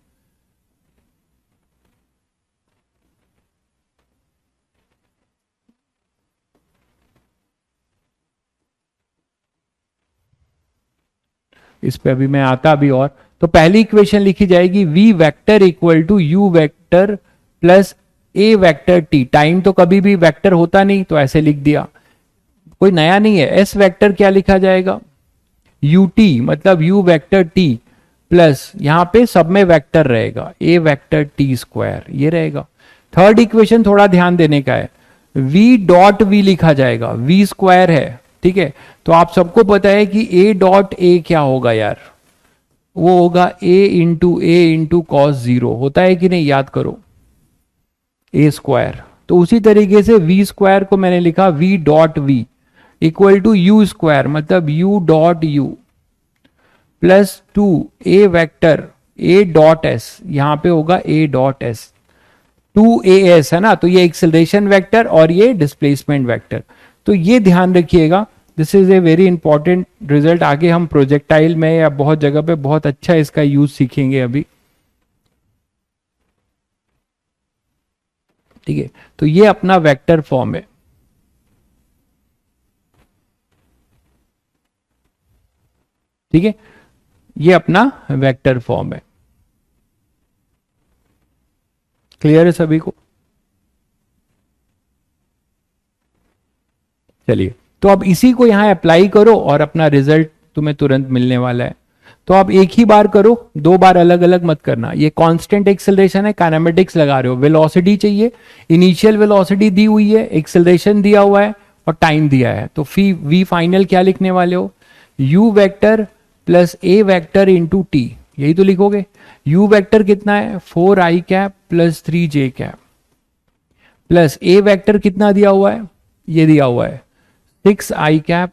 इस पे अभी मैं आता अभी और। तो पहली इक्वेशन लिखी जाएगी v vector equal to u vector plus a vector t। Time तो कभी भी वेक्टर होता नहीं, तो ऐसे लिख दिया, कोई नया नहीं है। s वेक्टर क्या लिखा जाएगा? ut, मतलब u वेक्टर t प्लस यहां पे सब में वेक्टर रहेगा, a वेक्टर t स्क्वायर, ये रहेगा। थर्ड इक्वेशन थोड़ा ध्यान देने का है, v डॉट v लिखा जाएगा, v स्क्वायर है, ठीक है। तो आप सबको पता है कि a डॉट a क्या होगा यार? वो होगा a इंटू कॉस 0, होता है कि नहीं? याद करो, a स्क्वायर। तो उसी तरीके से v स्क्वायर को मैंने लिखा v dot v equal to u square, मतलब u डॉट u प्लस 2 a vector a dot s, यहां पे होगा a डॉट s, 2as है ना, तो ये एक्सेलरेशन वेक्टर और ये डिस्प्लेसमेंट वेक्टर। तो ये ध्यान रखिएगा, this is a very important result. आगे हम प्रोजेक्टाइल में या बहुत जगह पे बहुत अच्छा इसका यूज सीखेंगे अभी, ठीक है। तो ये अपना वेक्टर फॉर्म है, ठीक है, ये अपना वेक्टर फॉर्म है। क्लियर है सभी को? चलिए, तो अब इसी को यहां अप्लाई करो और अपना रिजल्ट तुम्हें तुरंत मिलने वाला है। तो आप एक ही बार करो, 2 बार अलग अलग मत करना। ये कांस्टेंट एक्सेलरेशन है, काइनेमेटिक्स लगा रहे हो, वेलोसिटी चाहिए, इनिशियल वेलोसिटी दी हुई है, एक्सेलरेशन दिया हुआ है और टाइम दिया है। तो वी फाइनल क्या लिखने वाले हो? u vector plus a vector into T, यही तो लिखोगे। u वेक्टर कितना है? 4i cap plus 3j cap, plus a vector कितना दिया हुआ है? ये दिया हुआ है 6i cap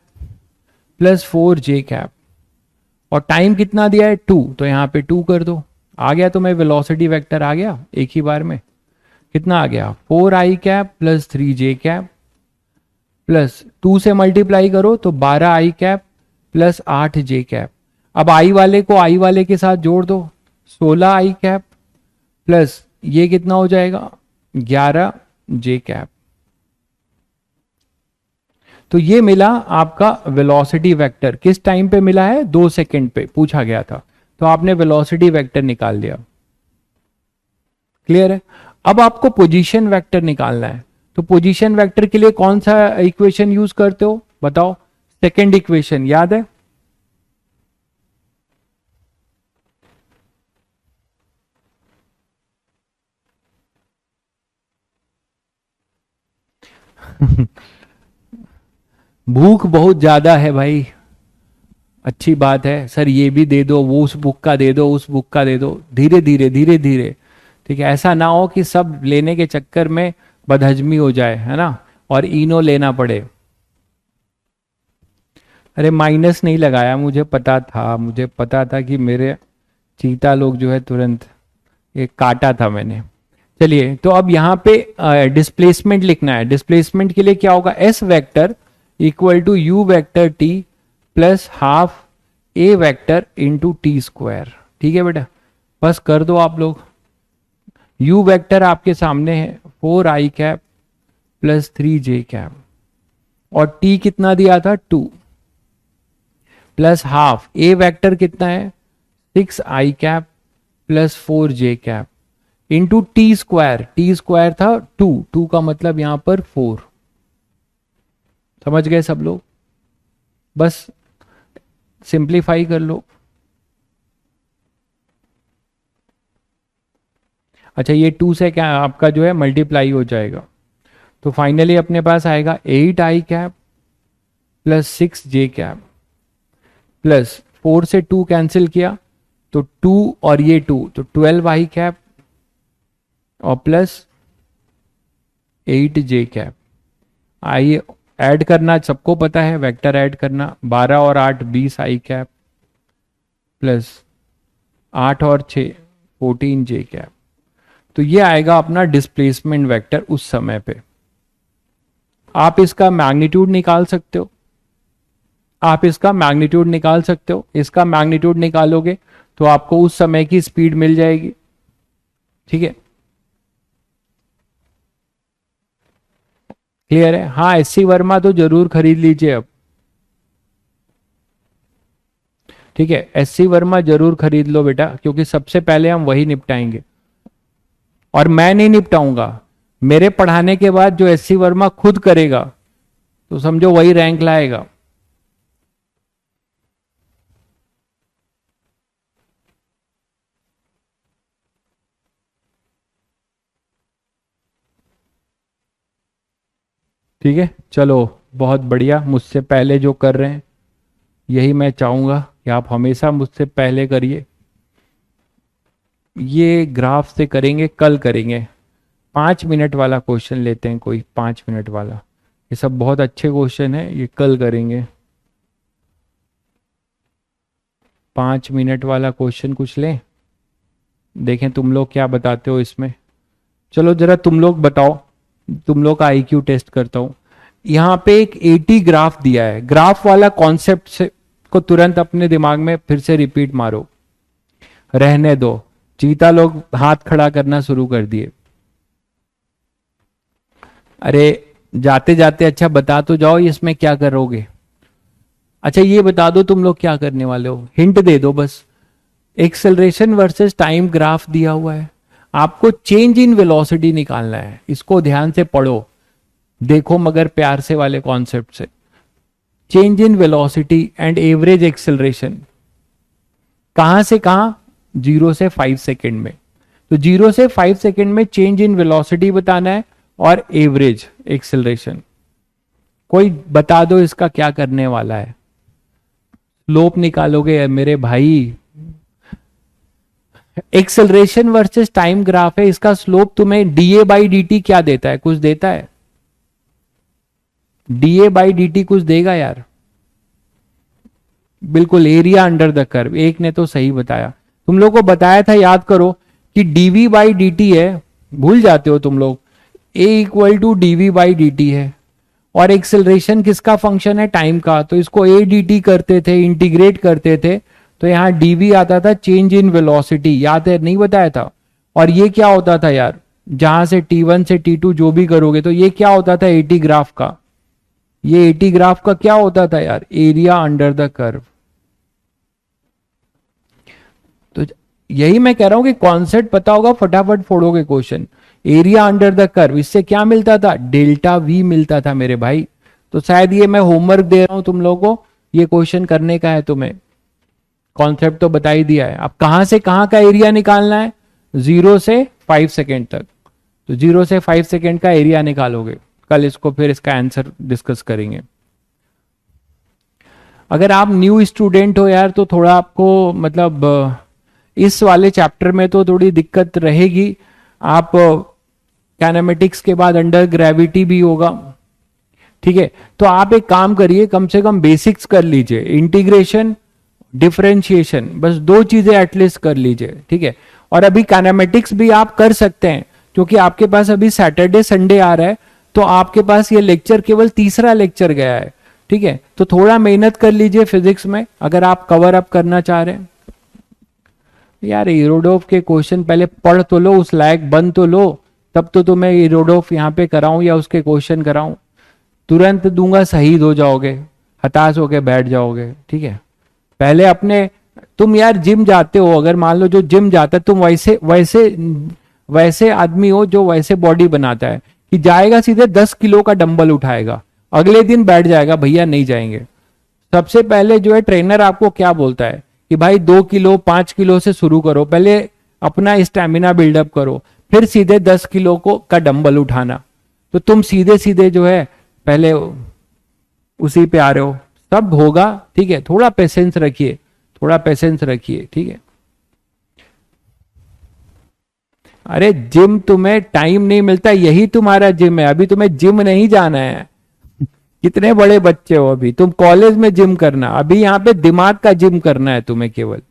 plus 4j cap, और टाइम कितना दिया है? 2, तो यहां पे 2 कर दो। आ गया तुम्हें वेलोसिटी वेक्टर, आ गया एक ही बार में। कितना आ गया? 4i cap plus 3j cap plus 2 से मल्टीप्लाई करो तो 12i cap plus 8j cap. अब आई वाले को आई वाले के साथ जोड़ दो, 16i कैप प्लस ये कितना हो जाएगा? 11j cap. तो ये मिला आपका वेलोसिटी वेक्टर। किस टाइम पे मिला है? 2 सेकंड पे पूछा गया था, तो आपने वेलोसिटी वेक्टर निकाल दिया। क्लियर है? अब आपको पोजीशन वेक्टर निकालना है। तो पोजीशन वेक्टर के लिए कौन सा इक्वेशन यूज करते हो बताओ? सेकंड इक्वेशन याद है? भूख बहुत ज्यादा है भाई, अच्छी बात है सर, ये भी दे दो, वो उस बुक का दे दो, उस बुक का दे दो, धीरे धीरे धीरे धीरे। ठीक है, ऐसा ना हो कि सब लेने के चक्कर में बदहजमी हो जाए, है ना, और इनो लेना पड़े। अरे माइनस नहीं लगाया, मुझे पता था, मुझे पता था कि मेरे चीता लोग जो है तुरंत, ये काटा था मैंने। चलिए, तो अब यहाँ पे डिस्प्लेसमेंट लिखना है। डिस्प्लेसमेंट के लिए क्या होगा, s vector equal to u vector t plus half a vector into t square. ठीक है बेटा, बस कर दो आप लोग। यू वेक्टर आपके सामने है 4i cap plus 3j cap, और टी कितना दिया था 2, प्लस हाफ ए वेक्टर कितना है 6i cap plus 4j cap into t square. T square था 2, 2 का मतलब यहां पर 4। समझ गए सब लोग, बस सिंप्लीफाई कर लो। अच्छा, ये 2 से क्या आपका जो है मल्टीप्लाई हो जाएगा, तो फाइनली अपने पास आएगा 8i cap plus 6j cap plus 4 से 2 कैंसिल किया तो 2 और ये 2, तो 12i कैप और प्लस 8j कैप। आइए ऐड करना, सबको पता है वेक्टर ऐड करना, 12 और 8 20i कैप प्लस 8 और 6 14j कैप। तो ये आएगा अपना डिस्प्लेसमेंट वेक्टर उस समय पे। आप इसका मैग्नीट्यूड निकाल सकते हो, आप इसका मैग्नीट्यूड निकाल सकते हो। इसका मैग्नीट्यूड निकालोगे तो आपको उस समय की स्पीड मिल जाएगी। ठीक है, क्लियर है? हाँ, एससी वर्मा तो जरूर खरीद लीजिए अब। ठीक है, एससी वर्मा जरूर खरीद लो बेटा, क्योंकि सबसे पहले हम वही निपटाएंगे, और मैं नहीं निपटाऊंगा। मेरे पढ़ाने के बाद जो एससी वर्मा खुद करेगा तो समझो वही रैंक लाएगा। ठीक है, चलो बहुत बढ़िया। मुझसे पहले जो कर रहे हैं, यही मैं चाहूंगा कि आप हमेशा मुझसे पहले करिए। ये ग्राफ से करेंगे, कल करेंगे। 5 मिनट वाला क्वेश्चन लेते हैं, कोई 5 मिनट वाला। ये सब बहुत अच्छे क्वेश्चन है, ये कल करेंगे। 5 मिनट वाला क्वेश्चन कुछ लें, देखें तुम लोग क्या बताते हो इसमें। चलो जरा तुम लोग बताओ, तुम लोग का आईक्यू टेस्ट करता हूं। यहाँ पे एक 80 ग्राफ दिया है। ग्राफ वाला कॉन्सेप्ट से को तुरंत अपने दिमाग में फिर से रिपीट मारो। रहने दो, चीता लोग हाथ खड़ा करना शुरू कर दिए। अरे जाते जाते अच्छा बता तो जाओ इसमें क्या करोगे। अच्छा ये बता दो तुम लोग क्या करने वाले हो, हिंट दे दो बस। एक्सेलरेशन वर्सेस टाइम ग्राफ दिया हुआ है, आपको चेंज इन वेलोसिटी निकालना है। इसको ध्यान से पढ़ो, देखो मगर प्यार से वाले कॉन्सेप्ट से। Change in velocity and average acceleration, कहां से कहां, 0 से 5 सेकेंड में। तो 0 से 5 सेकेंड में चेंज इन वेलोसिटी बताना है और एवरेज एक्सेलरेशन। कोई बता दो इसका क्या करने वाला है। स्लोप निकालोगे मेरे भाई। एक्सेलरेशन वर्सेस टाइम ग्राफ है, इसका स्लोप तुम्हें डीए बाई डी टी क्या देता है, कुछ देता है? डीए बाई डी टी कुछ देगा यार? बिल्कुल, एरिया अंडर द कर्व। एक ने तो सही बताया, तुम लोग को बताया था, याद करो कि डीवी बाई डी टी है, भूल जाते हो तुम लोग। A equal to DV by D T है, और एक्सेलरेशन किसका फंक्शन है, टाइम का। तो इसको ए डी टी करते थे, इंटीग्रेट करते थे, तो यहां डीवी आता था चेंज इन वेलोसिटी, याद है? नहीं बताया था। और ये क्या होता था यार, जहां से T1 से T2 जो भी करोगे तो ये क्या होता था 80 ग्राफ का। ये 80 ग्राफ का क्या होता था यार, एरिया अंडर द कर्व। तो यही मैं कह रहा हूं कि कॉन्सेप्ट पता होगा, फटाफट फोड़ोगे question. Area under the curve, इससे क्या मिलता था, डेल्टा वी मिलता था मेरे भाई। तो शायद ये मैं होमवर्क दे रहा हूं तुम लोगों को, ये क्वेश्चन करने का है तुम्हें। कॉन्सेप्ट तो बता ही दिया है, अब कहां से कहां का एरिया निकालना है, 0 से 5 सेकेंड तक। तो 0 से 5 सेकेंड का एरिया निकालोगे, कल इसको फिर इसका आंसर डिस्कस करेंगे। अगर आप न्यू स्टूडेंट हो यार तो थोड़ा आपको मतलब इस वाले चैप्टर में तो थोड़ी दिक्कत रहेगी। आप काइनेमेटिक्स के बाद अंडर ग्रेविटी भी होगा, ठीक है। तो आप एक काम करिए, कम से कम बेसिक्स कर लीजिए, इंटीग्रेशन डिफरेंशिएशन, बस दो चीजें एटलीस्ट कर लीजिए, ठीक है। और अभी काइनेमेटिक्स भी आप कर सकते हैं क्योंकि आपके पास अभी सैटरडे संडे आ रहा है, तो आपके पास ये लेक्चर केवल तीसरा लेक्चर गया है, ठीक है। तो थोड़ा मेहनत कर लीजिए फिजिक्स में अगर आप कवर अप करना चाह रहे हैं। यार इरोडोफ के क्वेश्चन पहले पढ़ तो लो, उस लायक बन तो लो, तब तो तुम्हें इरोडोफ यहाँ पे कराऊं या उसके क्वेश्चन कराऊं। तुरंत दूंगा शहीद हो जाओगे, हताश होके बैठ जाओगे, ठीक है। पहले अपने, तुम यार जिम जाते हो, अगर मान लो जो जिम जाता है, तुम वैसे वैसे वैसे आदमी हो जो वैसे बॉडी बनाता है कि जाएगा सीधे 10 किलो का डंबल उठाएगा, अगले दिन बैठ जाएगा भैया नहीं जाएंगे। सबसे पहले जो है ट्रेनर आपको क्या बोलता है कि भाई 2 किलो 5 किलो से शुरू करो, पहले अपना स्टैमिना बिल्डअप करो, फिर सीधे 10 किलो को का डंबल उठाना। तो तुम सीधे सीधे जो है पहले उसी पे आ रहे हो, सब होगा, ठीक है। थोड़ा पेशेंस रखिए, थोड़ा पेशेंस रखिए, ठीक है। अरे जिम तुम्हें टाइम नहीं मिलता, यही तुम्हारा जिम है, अभी तुम्हें जिम नहीं जाना है। कितने बड़े बच्चे हो अभी तुम, कॉलेज में जिम करना, अभी यहाँ पे दिमाग का जिम करना है तुम्हें केवल।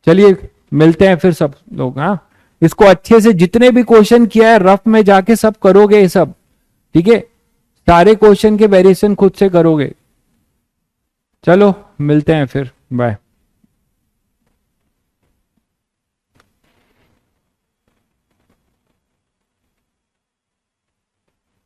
चलिए मिलते हैं फिर सब लोग, हाँ। इसको अच्छे से जितने भी क्वेश्चन किया है रफ में जाके सब करोगे ये सब, ठीक है। सारे क्वेश्चन के वेरिएशन खुद से करोगे। चलो मिलते हैं फिर, बाय।